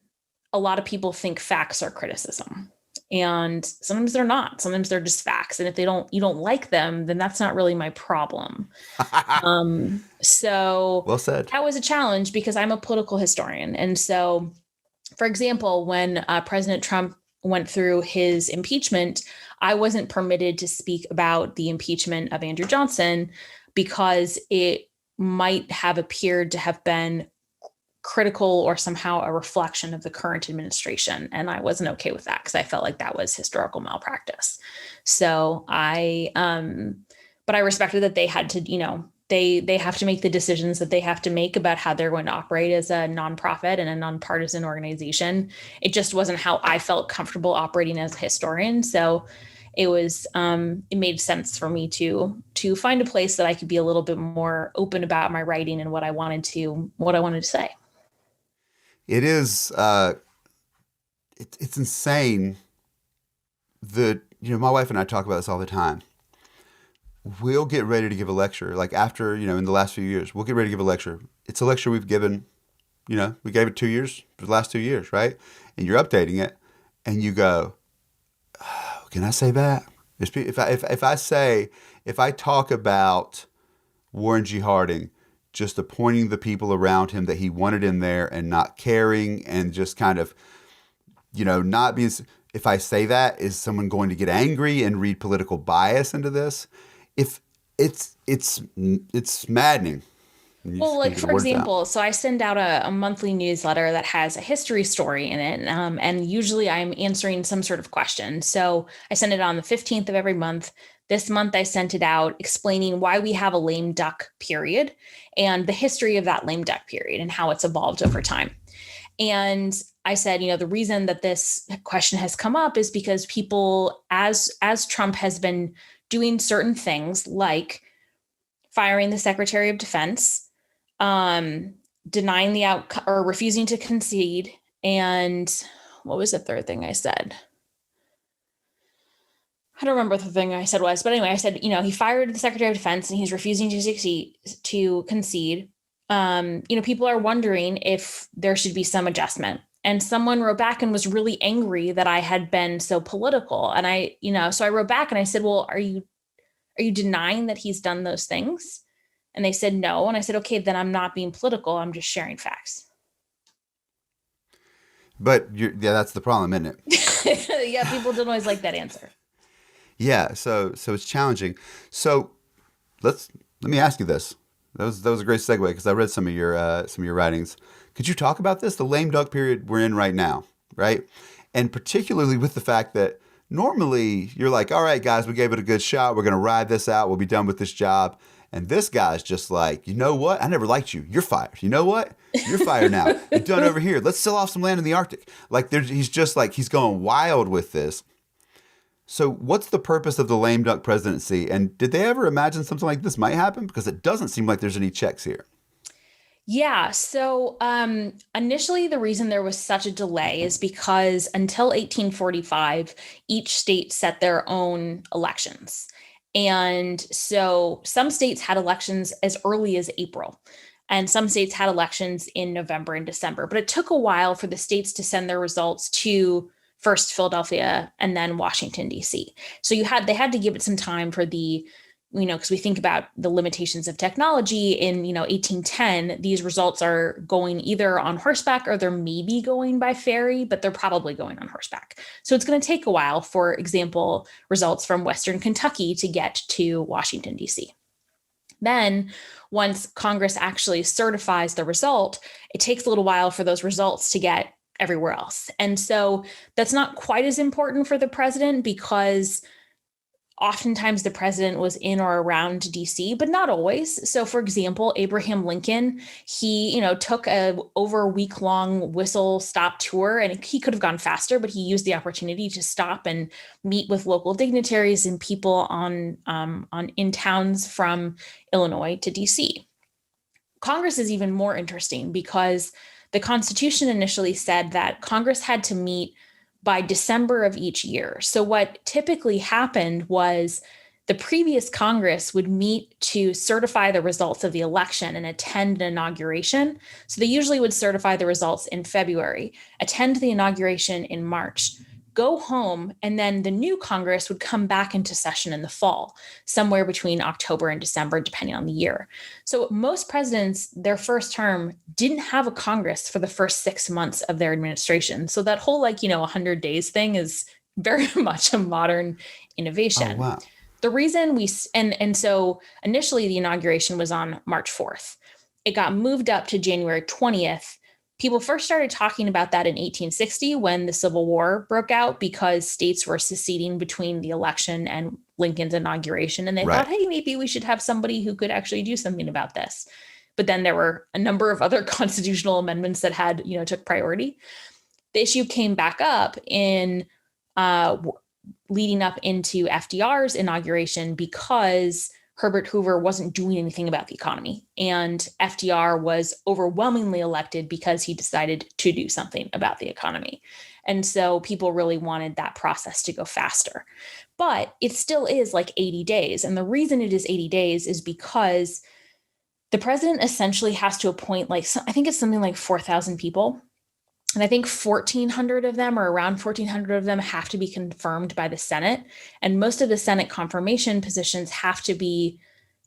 a lot of people think facts are criticism. And sometimes they're not. Sometimes they're just facts. And if you don't like them, then that's not really my problem. So well said. That was a challenge because I'm a political historian. And so, for example, when President Trump went through his impeachment, I wasn't permitted to speak about the impeachment of Andrew Johnson because it might have appeared to have been critical or somehow a reflection of the current administration. And I wasn't okay with that because I felt like that was historical malpractice. So but I respected that they had to, they have to make the decisions that they have to make about how they're going to operate as a nonprofit and a nonpartisan organization. It just wasn't how I felt comfortable operating as a historian. So it made sense for me to find a place that I could be a little bit more open about my writing and what I wanted to say. It is, it's insane that, my wife and I talk about this all the time. We'll get ready to give a lecture, like after, in the last few years, we'll get ready to give a lecture. It's a lecture we've given, we gave it 2 years, for the last 2 years, right? And you're updating it and you go, oh, can I say that? If I talk about Warren G. Harding, just appointing the people around him that he wanted in there and not caring and just kind of, not being, if I say that, is someone going to get angry and read political bias into this? If it's maddening. You Well, just couldn't like get the for words out. example, so I send out a monthly newsletter that has a history story in it, and usually I'm answering some sort of question. So I send it on the 15th of every month. This month I sent it out explaining why we have a lame duck period and the history of that lame duck period and how it's evolved over time. And I said, the reason that this question has come up is because people, as Trump has been doing certain things like firing the Secretary of Defense, um, denying the outcome or refusing to concede. And what was the third thing I said? I don't remember what the thing I said was, but anyway, I said, he fired the Secretary of Defense and he's refusing to concede. People are wondering if there should be some adjustment. And someone wrote back and was really angry that I had been so political. And so I wrote back and I said, well, are you denying that he's done those things? And they said no. And I said, okay, then I'm not being political. I'm just sharing facts. But yeah, that's the problem, isn't Yeah, people don't always like that answer. Yeah, so it's challenging. So let me ask you this. That was a great segue because I read some of your writings. Could you talk about this, the lame duck period we're in right now, right? And particularly with the fact that normally you're like, all right, guys, we gave it a good shot. We're gonna ride this out. We'll be done with this job. And this guy's just like, you know what? I never liked you. You're fired. You know what? You're fired now. You're done over here. Let's sell off some land in the Arctic. Like he's just like he's going wild with this. So, what's the purpose of the lame duck presidency? And did they ever imagine something like this might happen? Because it doesn't seem like there's any checks here. Yeah. So initially, the reason there was such a delay is because until 1845, each state set their own elections. And so some states had elections as early as April, and some states had elections in November and December. But it took a while for the states to send their results to first Philadelphia and then Washington, D.C. So they had to give it some time for because we think about the limitations of technology in 1810, these results are going either on horseback or they're maybe going by ferry, but they're probably going on horseback. So it's going to take a while, for example, results from Western Kentucky to get to Washington, D.C. Then once Congress actually certifies the result, it takes a little while for those results to get everywhere else. And so that's not quite as important for the president because oftentimes the president was in or around DC, but not always. So for example, Abraham Lincoln, he, took a over a week long whistle stop tour and he could have gone faster, but he used the opportunity to stop and meet with local dignitaries and people on in towns from Illinois to DC. Congress is even more interesting because the Constitution initially said that Congress had to meet by December of each year. So what typically happened was the previous Congress would meet to certify the results of the election and attend an inauguration. So they usually would certify the results in February, attend the inauguration in March, go home, and then the new Congress would come back into session in the fall, somewhere between October and December, depending on the year. So most presidents, their first term, didn't have a Congress for the first 6 months of their administration. So that whole 100 days thing is very much a modern Oh, innovation. wow. The reason so initially the inauguration was on March 4th. It got moved up to January 20th. People first started talking about that in 1860 when the Civil War broke out because states were seceding between the election and Lincoln's inauguration. And they Right. thought, hey, maybe we should have somebody who could actually do something about this. But then there were a number of other constitutional amendments that had, took priority. The issue came back up in leading up into FDR's inauguration because Herbert Hoover wasn't doing anything about the economy. And FDR was overwhelmingly elected because he decided to do something about the economy. And so people really wanted that process to go faster. But it still is like 80 days. And the reason it is 80 days is because the president essentially has to appoint I think it's something like 4,000 people. And I think 1,400 of them or around 1,400 of them have to be confirmed by the Senate. And most of the Senate confirmation positions have to be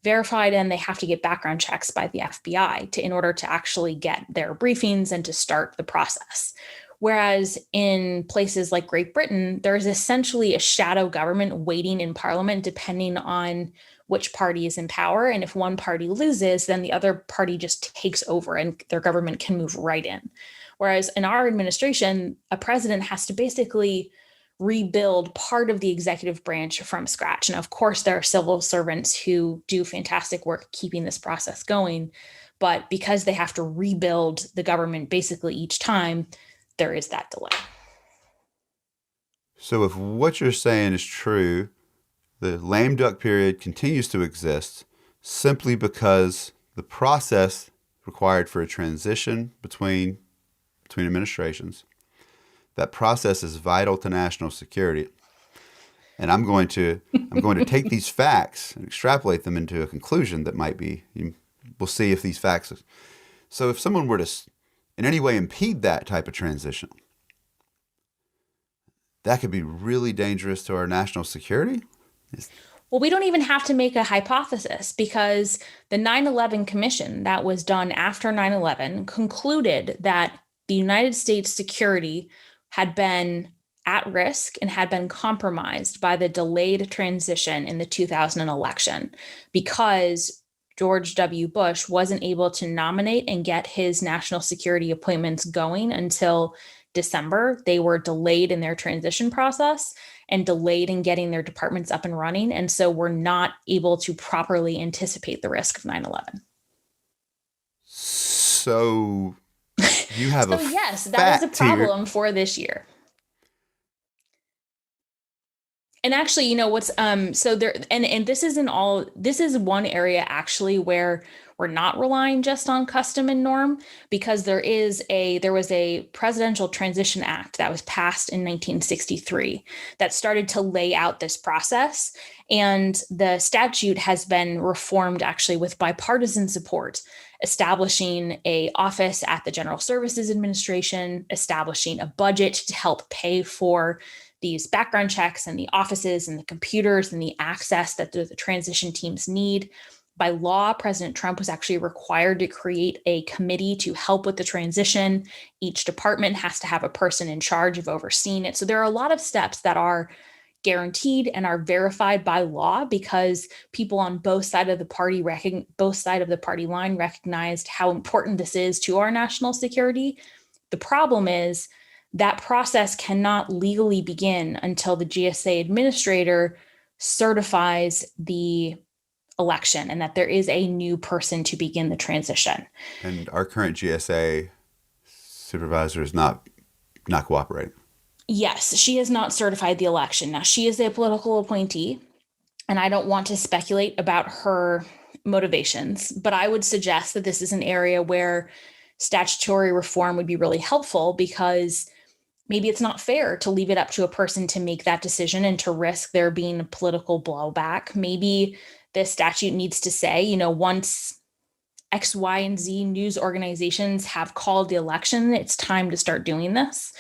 verified and they have to get background checks by the FBI in order to actually get their briefings and to start the process. Whereas in places like Great Britain, there is essentially a shadow government waiting in Parliament, depending on which party is in power. And if one party loses, then the other party just takes over and their government can move right in. Whereas in our administration, a president has to basically rebuild part of the executive branch from scratch. And of course, there are civil servants who do fantastic work keeping this process going. But because they have to rebuild the government basically each time, there is that delay. So if what you're saying is true, the lame duck period continues to exist simply because the process required for a transition between administrations, that process is vital to national security. And I'm going to take these facts and extrapolate them into a conclusion that might be, we'll see if these facts. So if someone were to in any way impede that type of transition, that could be really dangerous to our national security. Well, we don't even have to make a hypothesis, because the 9/11 Commission that was done after 9/11 concluded that the United States security had been at risk and had been compromised by the delayed transition in the 2000 election, because George W. Bush wasn't able to nominate and get his national security appointments going until December. They were delayed in their transition process and delayed in getting their departments up and running. And so we're not able to properly anticipate the risk of 9/11. So you have so yes, that is a problem for this year. And actually, you know what's so there, and this is one area actually where we're not relying just on custom and norm, because there was a Presidential Transition Act that was passed in 1963 that started to lay out this process, and the statute has been reformed actually with bipartisan support, establishing a office at the General Services Administration, establishing a budget to help pay for these background checks and the offices and the computers and the access that the transition teams need. By law, President Trump was actually required to create a committee to help with the transition. Each department has to have a person in charge of overseeing it. So there are a lot of steps that are guaranteed and are verified by law, because people on both sides of the party line recognized how important this is to our national security. The problem is that process cannot legally begin until the GSA administrator certifies the election and that there is a new person to begin the transition. And our current GSA supervisor is not cooperating. Yes, she has not certified the election. Now, she is a political appointee, and I don't want to speculate about her motivations, but I would suggest that this is an area where statutory reform would be really helpful, because maybe it's not fair to leave it up to a person to make that decision and to risk there being a political blowback. Maybe this statute needs to say, once X, Y, and Z news organizations have called the election, it's time to start doing this.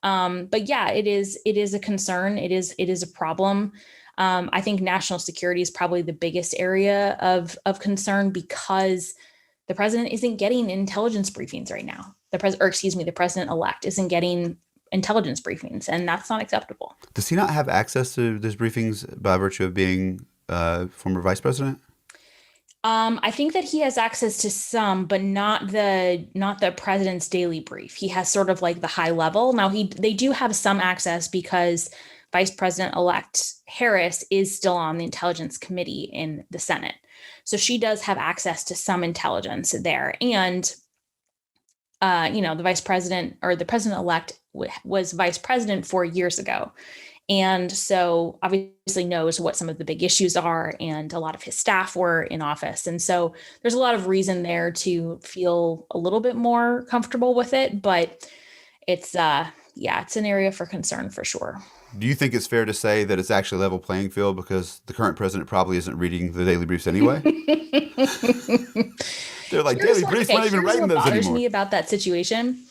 But yeah, it is a concern. It is a problem. I think national security is probably the biggest area of concern, because the president isn't getting intelligence briefings right now. The president-elect isn't getting intelligence briefings, and that's not acceptable. Does he not have access to those briefings by virtue of being former vice president? I think that he has access to some, but not the president's daily brief. He has sort of like the high level. Now they do have some access, because Vice President-elect Harris is still on the Intelligence Committee in the Senate. So she does have access to some intelligence there. And the vice president, or the president-elect, was vice president 4 years ago. And so obviously knows what some of the big issues are, and a lot of his staff were in office. And so there's a lot of reason there to feel a little bit more comfortable with it, but it's an area for concern for sure. Do you think it's fair to say that it's actually a level playing field, because the current president probably isn't reading the daily briefs anyway? They're like, daily briefs, not even writing those anymore. What bothers me about that situation,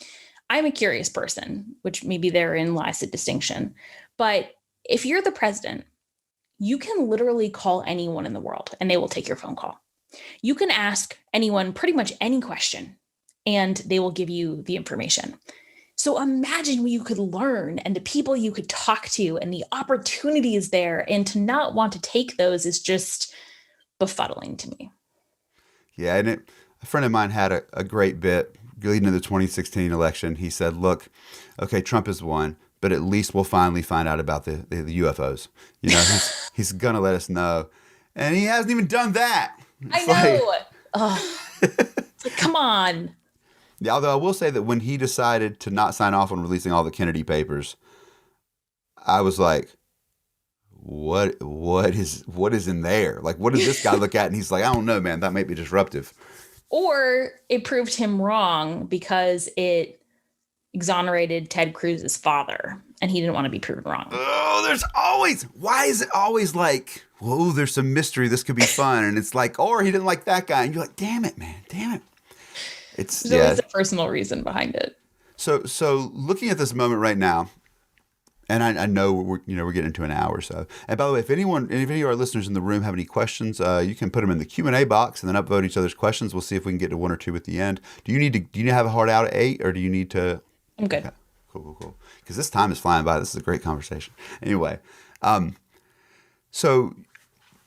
I'm a curious person, which maybe therein lies the distinction. But if you're the president, you can literally call anyone in the world and they will take your phone call. You can ask anyone pretty much any question and they will give you the information. So imagine what you could learn and the people you could talk to and the opportunities there. And to not want to take those is just befuddling to me. Yeah, and a friend of mine had a great bit leading to the 2016 election. He said, "Look, okay, Trump has won, but at least we'll finally find out about the UFOs. You know, he's gonna let us know, and he hasn't even done that." I It's like, know. Oh, it's like, come on. yeah, although I will say that when he decided to not sign off on releasing all the Kennedy papers, I was like, what is in there? Like, what did this guy look at? And he's like, I don't know, man. That might be disruptive. Or it proved him wrong because it exonerated Ted Cruz's father and he didn't want to be proven wrong. Oh, why is it always like, whoa, there's some mystery. This could be fun. And it's like, or he didn't like that guy. And you're like, damn it, man. Damn it. There's always a personal reason behind it. So looking at this moment right now, and I know we're getting into an hour or so. And by the way, if any of our listeners in the room have any questions, you can put them in the Q&A box and then upvote each other's questions. We'll see if we can get to one or two at the end. Do you have a hard out at 8, or do you need to? I'm good. Okay. Cool. Because this time is flying by. This is a great conversation. Anyway, so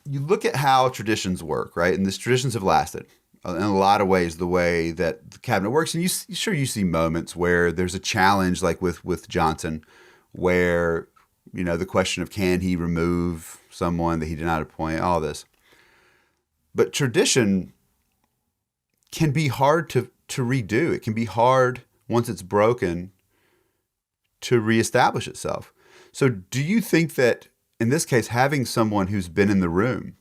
you look at how traditions work, right? And these traditions have lasted in a lot of ways, the way that the cabinet works. And you see moments where there's a challenge, like with Johnson, where, the question of can he remove someone that he did not appoint, all this. But tradition can be hard to redo. It can be hard, once it's broken, to reestablish itself. So do you think that, in this case, having someone who's been in the room,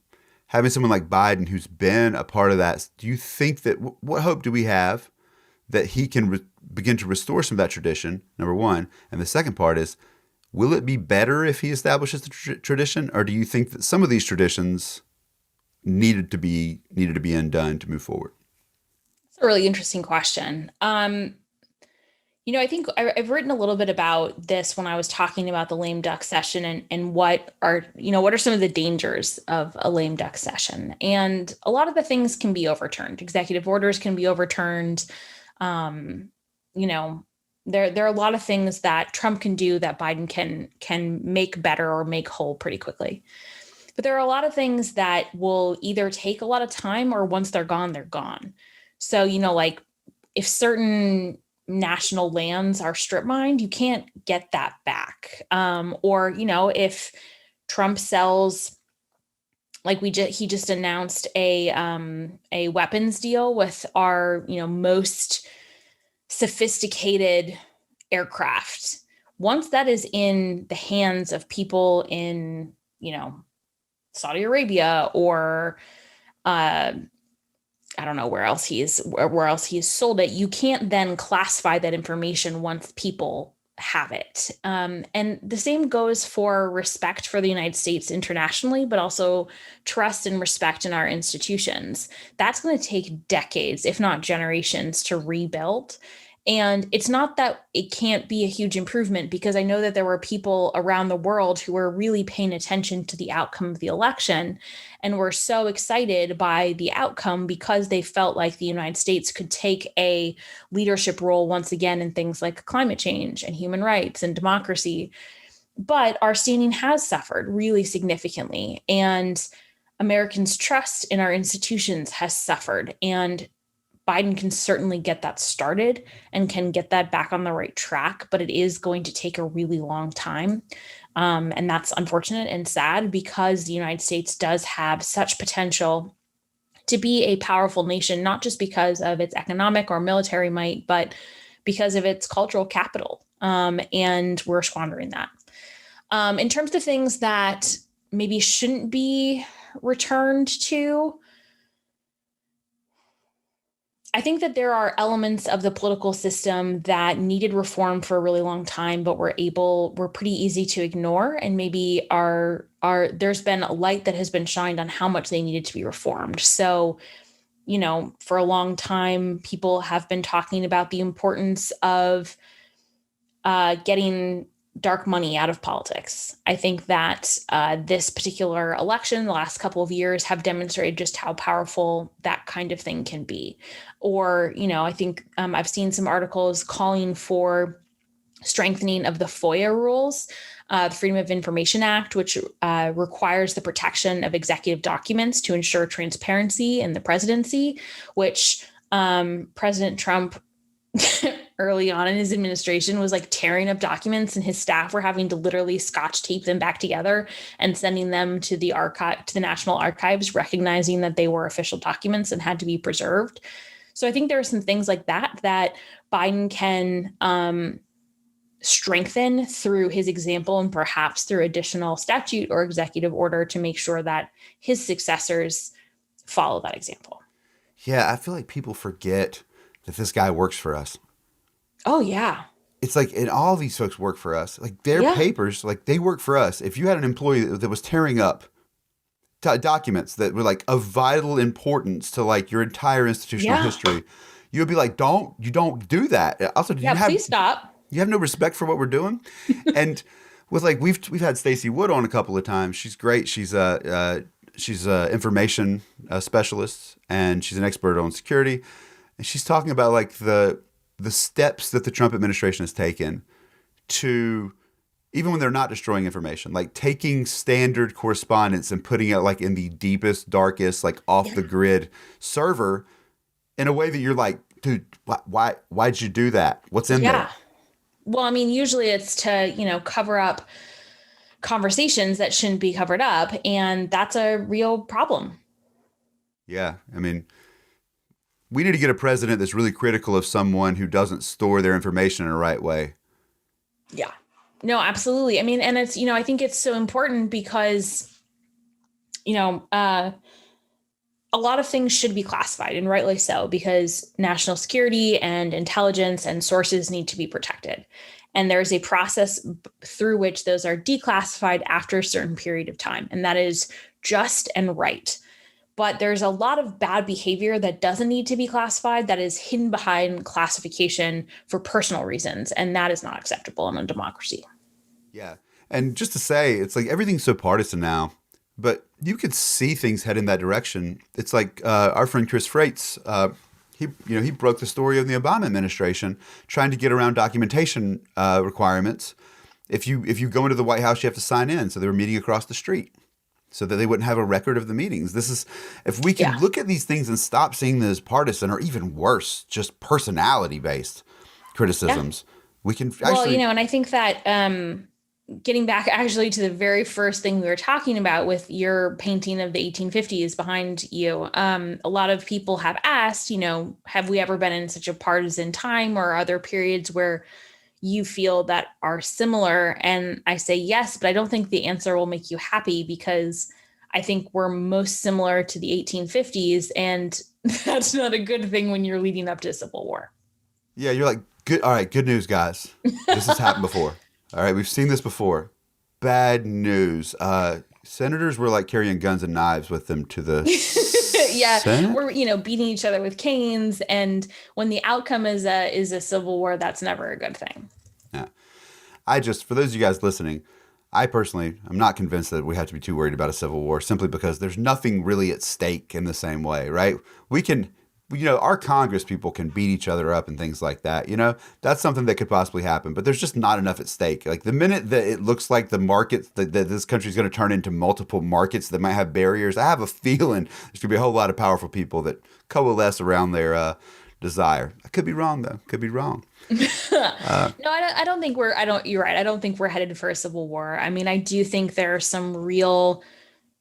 having someone like Biden who's been a part of that, do you think that, what hope do we have that he can begin to restore some of that tradition, number one? And the second part is, will it be better if he establishes the tradition, or do you think that some of these traditions needed to be undone to move forward? It's a really interesting question. I think I've written a little bit about this when I was talking about the lame duck session and what are some of the dangers of a lame duck session. And a lot of the things can be overturned. Executive orders can be overturned. There are a lot of things that Trump can do that Biden can make better or make whole pretty quickly. But there are a lot of things that will either take a lot of time, or once they're gone, they're gone. So, like if certain national lands are strip mined, you can't get that back. Or if Trump sells, like he just announced a weapons deal with our, most sophisticated aircraft. Once that is in the hands of people in, Saudi Arabia, or I don't know where else he's sold it, you can't then classify that information once people have it. And the same goes for respect for the United States internationally, but also trust and respect in our institutions. That's going to take decades, if not generations, to rebuild. And it's not that it can't be a huge improvement, because I know that there were people around the world who were really paying attention to the outcome of the election and were so excited by the outcome because they felt like the United States could take a leadership role once again in things like climate change and human rights and democracy. But our standing has suffered really significantly, and Americans' trust in our institutions has suffered. And Biden can certainly get that started and can get that back on the right track, but it is going to take a really long time. And that's unfortunate and sad, because the United States does have such potential to be a powerful nation, not just because of its economic or military might, but because of its cultural capital. And we're squandering that. In terms of things that maybe shouldn't be returned to, I think that there are elements of the political system that needed reform for a really long time, but were pretty easy to ignore. And maybe there's been a light that has been shined on how much they needed to be reformed. So, for a long time, people have been talking about the importance of getting dark money out of politics. I think that this particular election, the last couple of years, have demonstrated just how powerful that kind of thing can be. Or, I think I've seen some articles calling for strengthening of the FOIA rules, the Freedom of Information Act, which requires the protection of executive documents to ensure transparency in the presidency, which President Trump early on in his administration was like tearing up documents, and his staff were having to literally scotch tape them back together and sending them to the archive, to the National Archives, recognizing that they were official documents and had to be preserved. So I think there are some things like that Biden can strengthen through his example and perhaps through additional statute or executive order to make sure that his successors follow that example. Yeah, I feel like people forget that this guy works for us. Oh, yeah. It's like, and all these folks work for us. Like their papers, like they work for us. If you had an employee that was tearing up documents that were like of vital importance to like your entire institutional history, you would be like, you don't do that. Also, please stop. You have no respect for what we're doing. And with like, we've had Stacey Wood on a couple of times. She's great. She's a information specialist, and she's an expert on security. And she's talking about like the steps that the Trump administration has taken to, even when they're not destroying information, like taking standard correspondence and putting it like in the deepest, darkest, like off the grid server in a way that you're like, dude, why'd you do that? What's in there? Well, I mean, usually it's to, cover up conversations that shouldn't be covered up. And that's a real problem. Yeah. I mean, we need to get a president that's really critical of someone who doesn't store their information in the right way. Yeah. No, absolutely. I mean, and it's, I think it's so important because, a lot of things should be classified, and rightly so, because national security and intelligence and sources need to be protected. And there's a process through which those are declassified after a certain period of time. And that is just and right. But there's a lot of bad behavior that doesn't need to be classified, that is hidden behind classification for personal reasons. And that is not acceptable in a democracy. Yeah. And just to say, it's like everything's so partisan now, but you could see things head in that direction. It's like our friend Chris Freites, he broke the story of the Obama administration trying to get around documentation requirements. If you go into the White House, you have to sign in. So they were meeting across the street so that they wouldn't have a record of the meetings. This is, if we can look at these things and stop seeing them as partisan, or even worse, just personality-based criticisms, we can actually... Well, and I think that getting back actually to the very first thing we were talking about with your painting of the 1850s behind you, a lot of people have asked, have we ever been in such a partisan time, or are there periods where you feel that are similar? And I say yes, but I don't think the answer will make you happy, because I think we're most similar to the 1850s, and that's not a good thing when you're leading up to a civil war. Yeah, you're like, good. All right, good news, guys. This has happened before. All right, we've seen this before. Bad news. Senators were like carrying guns and knives with them to the Senate? We're beating each other with canes, and when the outcome is a civil war, that's never a good thing. Yeah, for those of you guys listening, I personally am not convinced that we have to be too worried about a civil war, simply because there's nothing really at stake in the same way, right? We can. Our Congress people can beat each other up and things like that. That's something that could possibly happen, but there's just not enough at stake. Like the minute that it looks like the markets that this country is going to turn into multiple markets that might have barriers, I have a feeling there's going to be a whole lot of powerful people that coalesce around their desire. I could be wrong, though. Could be wrong. No, I don't think you're right. I don't think we're headed for a civil war. I mean, I do think there are some real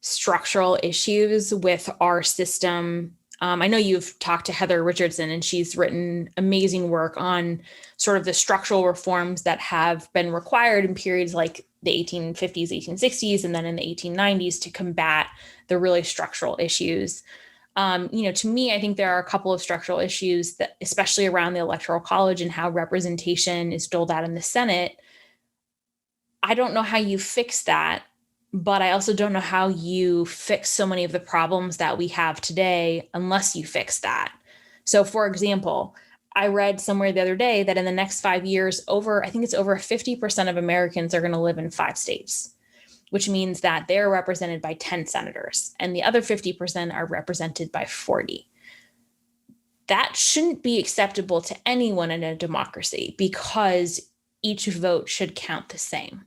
structural issues with our system. I know you've talked to Heather Richardson, and she's written amazing work on sort of the structural reforms that have been required in periods like the 1850s, 1860s, and then in the 1890s to combat the really structural issues. To me, I think there are a couple of structural issues that, especially around the Electoral College and how representation is doled out in the Senate. I don't know how you fix that. But I also don't know how you fix so many of the problems that we have today unless you fix that. So, for example, I read somewhere the other day that in the next 5 years, over 50% of Americans are going to live in 5 states, which means that they're represented by 10 senators, and the other 50% are represented by 40. That shouldn't be acceptable to anyone in a democracy, because each vote should count the same.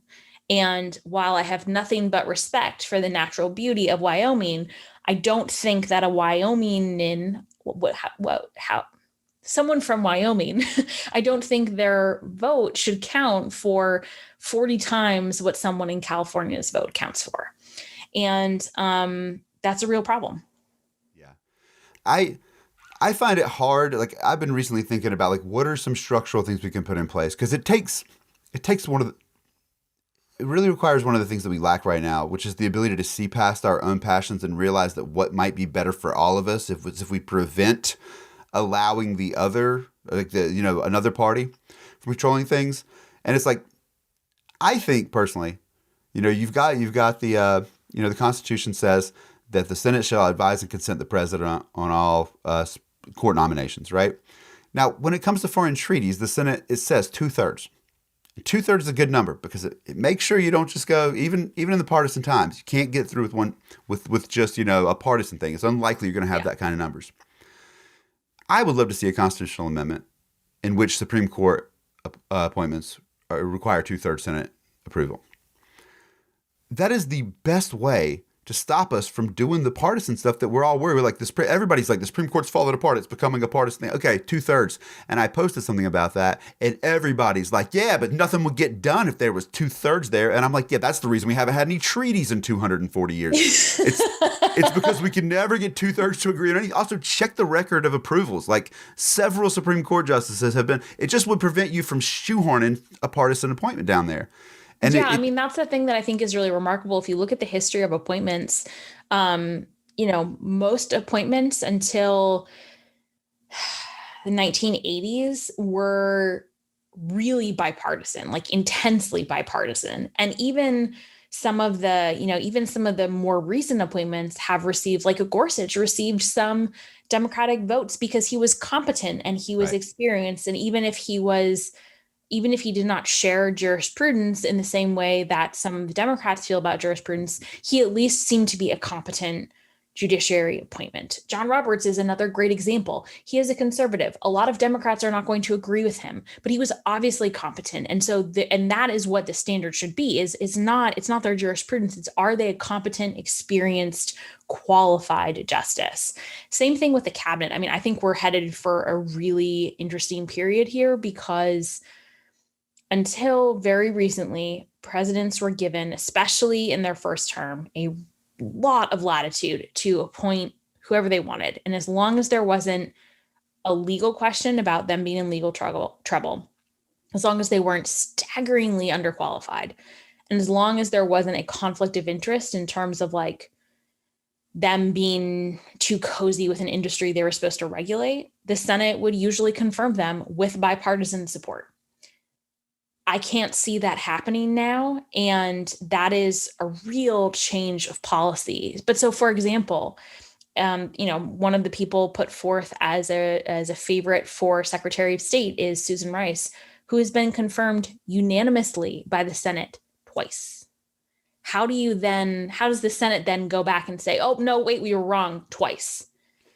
And while I have nothing but respect for the natural beauty of Wyoming, I don't think that a Wyomingian, someone from Wyoming, I don't think their vote should count for 40 times what someone in California's vote counts for. And that's a real problem. Yeah. I find it hard. Like, I've been recently thinking about, like, what are some structural things we can put in place? Because it takes it really requires one of the things that we lack right now, which is the ability to see past our own passions and realize that what might be better for all of us if we prevent allowing the other, like another party from controlling things. And it's like, I think personally, you've got the the Constitution says that the Senate shall advise and consent the president on all court nominations, right? Now, when it comes to foreign treaties, the Senate, it says 2/3. 2/3 is a good number because it makes sure you don't just go, even in the partisan times, you can't get through with just a partisan thing. It's unlikely you're going to have that kind of numbers. I would love to see a constitutional amendment in which Supreme Court appointments require 2/3 Senate approval. That is the best way to stop us from doing the partisan stuff that we're all worried. We're like, everybody's like, the Supreme Court's falling apart. It's becoming a partisan thing. Okay, 2/3. And I posted something about that, and everybody's like, yeah, but nothing would get done if there was 2/3 there. And I'm like, yeah, that's the reason we haven't had any treaties in 240 years. It's because we can never get 2/3 to agree on anything. Also, check the record of approvals. Like, several Supreme Court justices have been. It just would prevent you from shoehorning a partisan appointment down there. And I mean, that's the thing that I think is really remarkable. If you look at the history of appointments, most appointments until the 1980s were really bipartisan, like intensely bipartisan. And even some of the more recent appointments have received, like a Gorsuch received some Democratic votes because he was competent and he was experienced. And even if he did not share jurisprudence in the same way that some of the Democrats feel about jurisprudence, he at least seemed to be a competent judiciary appointment. John Roberts is another great example. He is a conservative. A lot of Democrats are not going to agree with him, but he was obviously competent. And so, that is what the standard should be. It's not their jurisprudence. It's, are they a competent, experienced, qualified justice? Same thing with the cabinet. I mean, I think we're headed for a really interesting period here because until very recently, presidents were given, especially in their first term, a lot of latitude to appoint whoever they wanted. And as long as there wasn't a legal question about them being in legal trouble, as long as they weren't staggeringly underqualified, and as long as there wasn't a conflict of interest in terms of like them being too cozy with an industry they were supposed to regulate, the Senate would usually confirm them with bipartisan support. I can't see that happening now. And that is a real change of policy. But so, for example, one of the people put forth as a favorite for Secretary of State is Susan Rice, who has been confirmed unanimously by the Senate twice. How does the Senate then go back and say, oh, no, wait, we were wrong twice?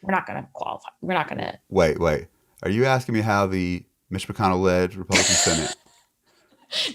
We're not going to qualify. We're not going to. Wait. Are you asking me how the Mitch McConnell-led Republican Senate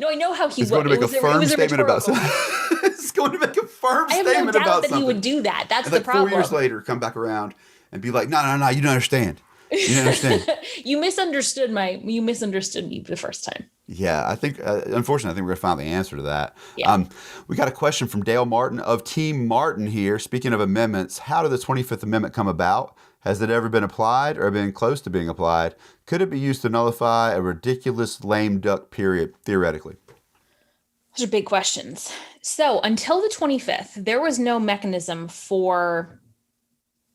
No, I know how he was going to make a firm statement about it's going to make a firm statement about something. I have no doubt that he would do that. That's the like problem. 4 years later, come back around and be like, no, you don't understand. You don't understand. You misunderstood me the first time. Yeah, I think, unfortunately, I think we're going to find the answer to that. Yeah. We got a question from Dale Martin of Team Martin here. Speaking of amendments, how did the 25th Amendment come about? Has it ever been applied or been close to being applied? Could it be used to nullify a ridiculous lame duck period, theoretically? Those are big questions. So until the 25th, there was no mechanism for,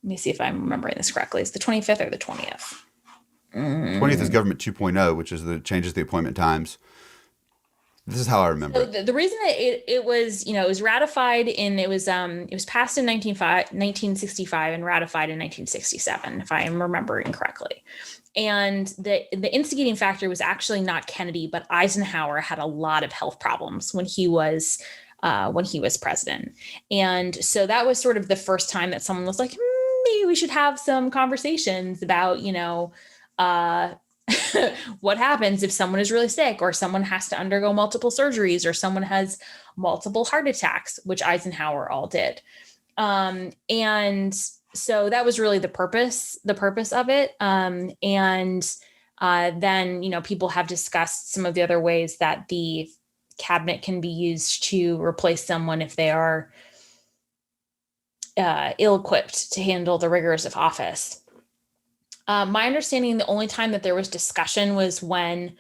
let me see if I'm remembering this correctly. Is the 25th or the 20th? 20th is Government 2.0, which is changes the appointment times. This is how I remember. So the reason that it was ratified it was passed in 1965 and ratified in 1967, if I am remembering correctly. And the instigating factor was actually not Kennedy, but Eisenhower had a lot of health problems when he was president. And so that was sort of the first time that someone was like, maybe we should have some conversations about, what happens if someone is really sick, or someone has to undergo multiple surgeries, or someone has multiple heart attacks, which Eisenhower all did. And so that was really the purpose of it. Then, people have discussed some of the other ways that the cabinet can be used to replace someone if they are ill-equipped to handle the rigors of office. My understanding, the only time that there was discussion was when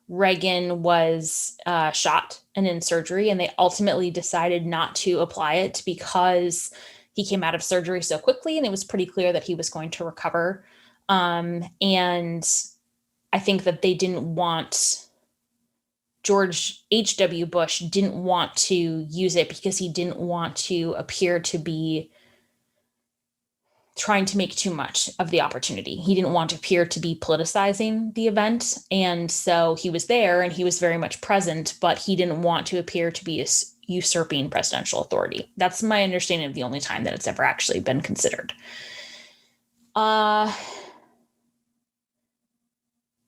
Reagan was shot and in surgery, and they ultimately decided not to apply it because he came out of surgery so quickly, and it was pretty clear that he was going to recover. And I think that they didn't want, George H.W. Bush didn't want to use it because he didn't want to appear to be trying to make too much of the opportunity. He didn't want to appear to be politicizing the event. And so he was there and he was very much present, but he didn't want to appear to be usurping presidential authority. That's my understanding of the only time that it's ever actually been considered.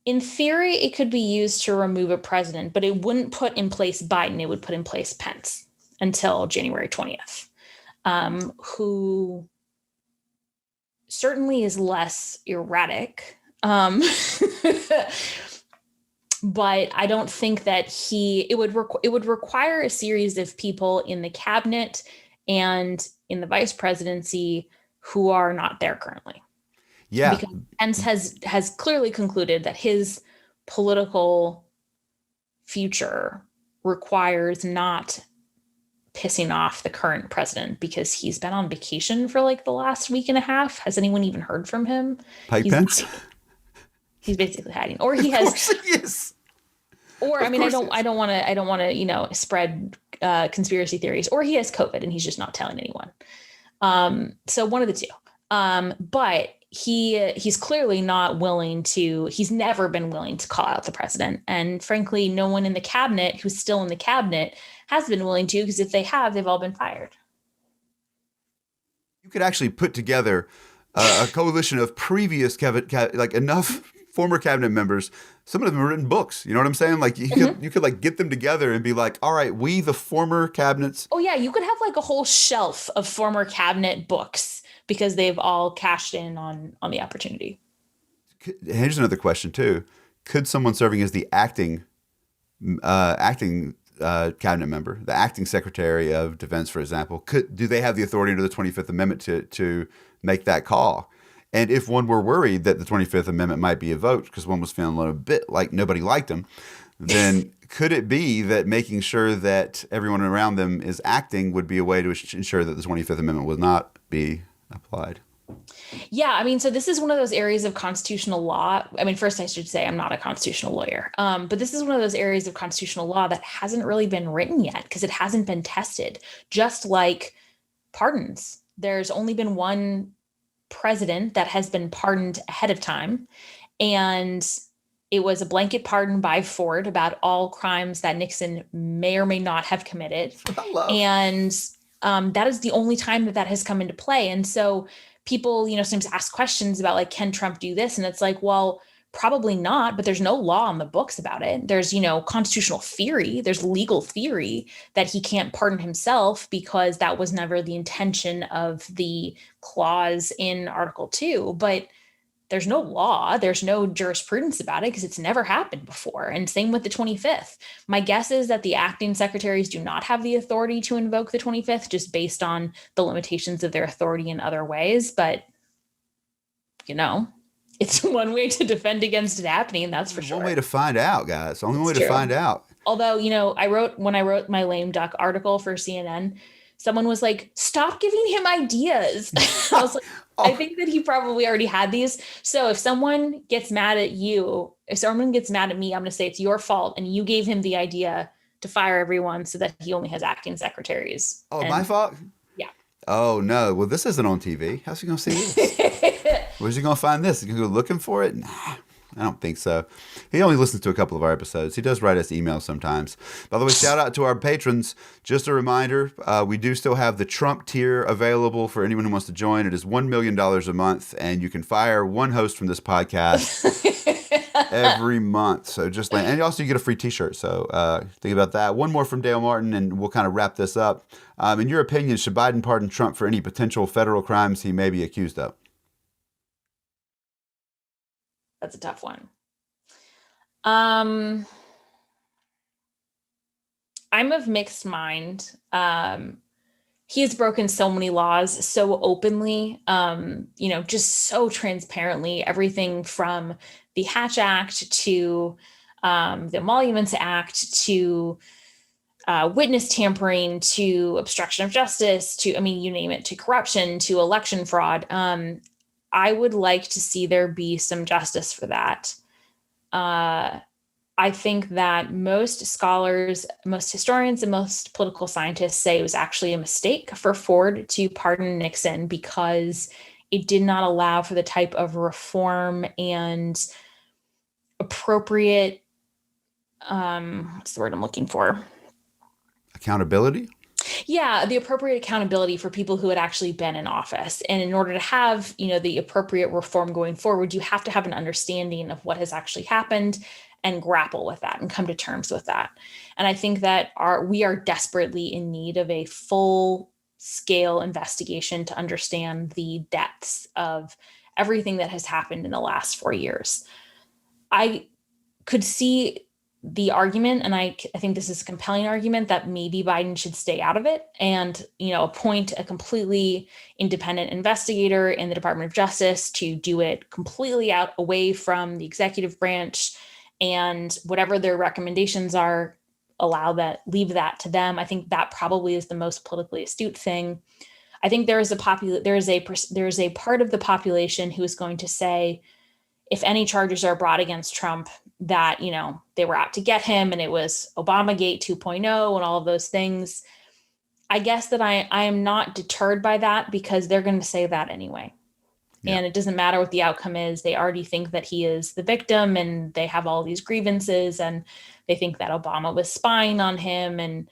In theory, it could be used to remove a president, but it wouldn't put in place Biden. It would put in place Pence until January 20th, who certainly is less erratic. But I don't think that it would require a series of people in the cabinet and in the vice presidency who are not there currently. Yeah. Because Pence has clearly concluded that his political future requires not pissing off the current president, because he's been on vacation for like the last week and a half. Has anyone even heard from him? Pence? He's basically hiding, or he has. Of course he is. Or I mean, I don't want to spread conspiracy theories. Or he has COVID and he's just not telling anyone. So one of the two. But he's clearly not willing to. He's never been willing to call out the president, and frankly, no one in the cabinet who's still in the cabinet has been willing to, because if they have, they've all been fired. You could actually put together a coalition of previous like enough former cabinet members. Some of them have written books. You know what I'm saying? Like you could like get them together and be like, all right, we the former cabinets. Oh yeah, you could have like a whole shelf of former cabinet books because they've all cashed in on the opportunity. Here's another question too: could someone serving as the acting cabinet member, the acting Secretary of Defense, for example, do they have the authority under the 25th Amendment to make that call? And if one were worried that the 25th Amendment might be invoked because one was feeling a little bit like nobody liked him, then could it be that making sure that everyone around them is acting would be a way to ensure that the 25th Amendment would not be applied? Yeah, I mean, so this is one of those areas of constitutional law. I mean, first I should say I'm not a constitutional lawyer, but this is one of those areas of constitutional law that hasn't really been written yet because it hasn't been tested. Just like pardons, there's only been one president that has been pardoned ahead of time, and it was a blanket pardon by Ford about all crimes that Nixon may or may not have committed. And that is the only time that has come into play. And so people, sometimes ask questions about like, can Trump do this? And it's like, well, probably not, but there's no law on the books about it. There's, constitutional theory, there's legal theory that he can't pardon himself because that was never the intention of the clause in Article 2. But there's no law, there's no jurisprudence about it because it's never happened before. And same with the 25th. My guess is that the acting secretaries do not have the authority to invoke the 25th just based on the limitations of their authority in other ways. But, it's one way to defend against it happening. That's for sure. One way to find out, guys. Only way to find out. Although, when I wrote my lame duck article for CNN, someone was like, stop giving him ideas. I was like, I think that he probably already had these. So if someone gets mad at you, if someone gets mad at me, I'm going to say it's your fault. And you gave him the idea to fire everyone so that he only has acting secretaries. Oh, my fault? Yeah. Oh, no. Well, this isn't on TV. How's he going to see this? Where's he going to find this? Is he going to go looking for it? Nah. I don't think so. He only listens to a couple of our episodes. He does write us emails sometimes. By the way, shout out to our patrons. Just a reminder, we do still have the Trump tier available for anyone who wants to join. It is $1 million a month, and you can fire one host from this podcast every month. So just land. And also you get a free t-shirt. So think about that. One more from Dale Martin, and we'll kind of wrap this up. In your opinion, should Biden pardon Trump for any potential federal crimes he may be accused of? That's a tough one. I'm of mixed mind. He has broken so many laws so openly, just so transparently, everything from the Hatch Act to the Emoluments Act to witness tampering to obstruction of justice to, you name it, to corruption, to election fraud. I would like to see there be some justice for that. I think that most scholars, most historians, and most political scientists say it was actually a mistake for Ford to pardon Nixon because it did not allow for the type of reform and appropriate, what's the word I'm looking for? Accountability? Yeah, the appropriate accountability for people who had actually been in office. And in order to have, the appropriate reform going forward, you have to have an understanding of what has actually happened and grapple with that and come to terms with that. And I think that we are desperately in need of a full scale investigation to understand the depths of everything that has happened in the last 4 years. I could see the argument, and I think this is a compelling argument, that maybe Biden should stay out of it and, appoint a completely independent investigator in the Department of Justice to do it completely away from the executive branch, and whatever their recommendations are, leave that to them. I think that probably is the most politically astute thing. I think there is a part of the population who is going to say, if any charges are brought against Trump, that, they were out to get him and it was Obamagate 2.0 and all of those things. I guess that I am not deterred by that because they're going to say that anyway. Yeah. And it doesn't matter what the outcome is. They already think that he is the victim and they have all these grievances and they think that Obama was spying on him. And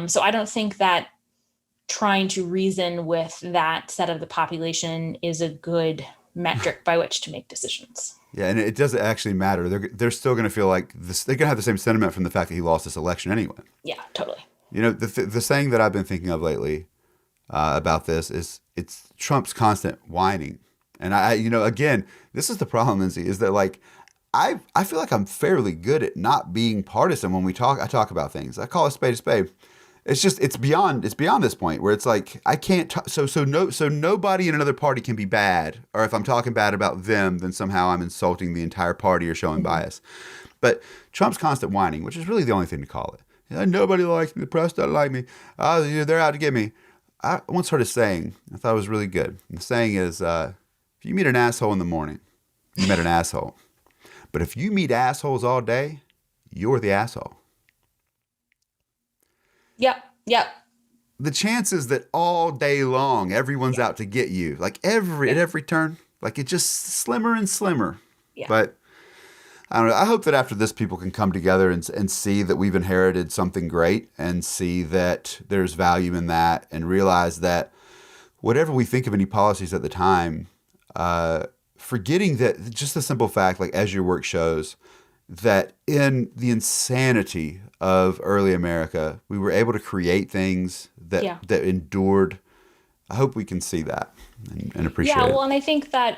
so I don't think that trying to reason with that set of the population is a good metric by which to make decisions. Yeah, and it doesn't actually matter. They're still going to feel like this. They're going to have the same sentiment from the fact that he lost this election anyway. Yeah, totally. The saying that I've been thinking of lately about this is it's Trump's constant whining. And again, this is the problem, Lindsay, is that like I feel like I'm fairly good at not being partisan when I talk about things. I call a spade a spade. It's beyond this point where it's like I can't so nobody in another party can be bad, or if I'm talking bad about them, then somehow I'm insulting the entire party or showing bias. But Trump's constant whining, which is really the only thing to call it. Nobody likes me. The press doesn't like me. They're out to get me. I once heard a saying. I thought it was really good. And the saying is, if you meet an asshole in the morning, you met an asshole. But if you meet assholes all day, you're the asshole. Yep. The chances that all day long everyone's out to get you, like at every turn, like it just slimmer and slimmer. Yeah. But I don't know. I hope that after this, people can come together and see that we've inherited something great and see that there's value in that and realize that whatever we think of any policies at the time, forgetting that just the simple fact, like as your work shows, that in the insanity of early America, we were able to create things that endured. I hope we can see that and appreciate it. Yeah, well, and I think that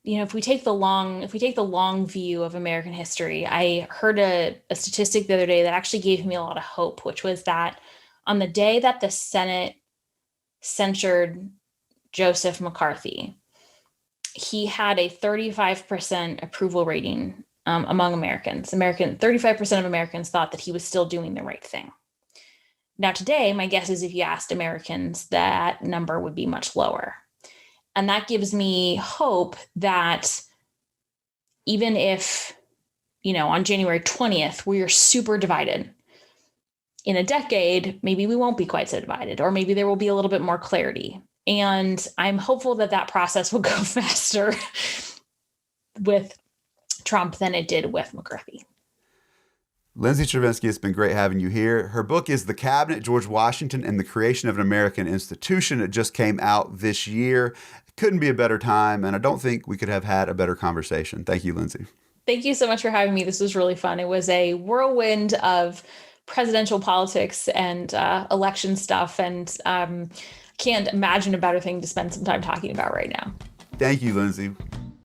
if we take the long view of American history, I heard a statistic the other day that actually gave me a lot of hope, which was that on the day that the Senate censured Joseph McCarthy, he had a 35% approval rating among Americans. 35% of Americans thought that he was still doing the right thing. Now today, my guess is if you asked Americans, that number would be much lower. And that gives me hope that even if, on January 20th, we are super divided, in a decade, maybe we won't be quite so divided, or maybe there will be a little bit more clarity. And I'm hopeful that process will go faster with Trump than it did with McCarthy. Lindsay Chervinsky, it's been great having you here. Her book is The Cabinet, George Washington and the Creation of an American Institution. It just came out this year. It couldn't be a better time, and I don't think we could have had a better conversation. Thank you, Lindsay. Thank you so much for having me. This was really fun. It was a whirlwind of presidential politics and election stuff, and can't imagine a better thing to spend some time talking about right now. Thank you, Lindsay.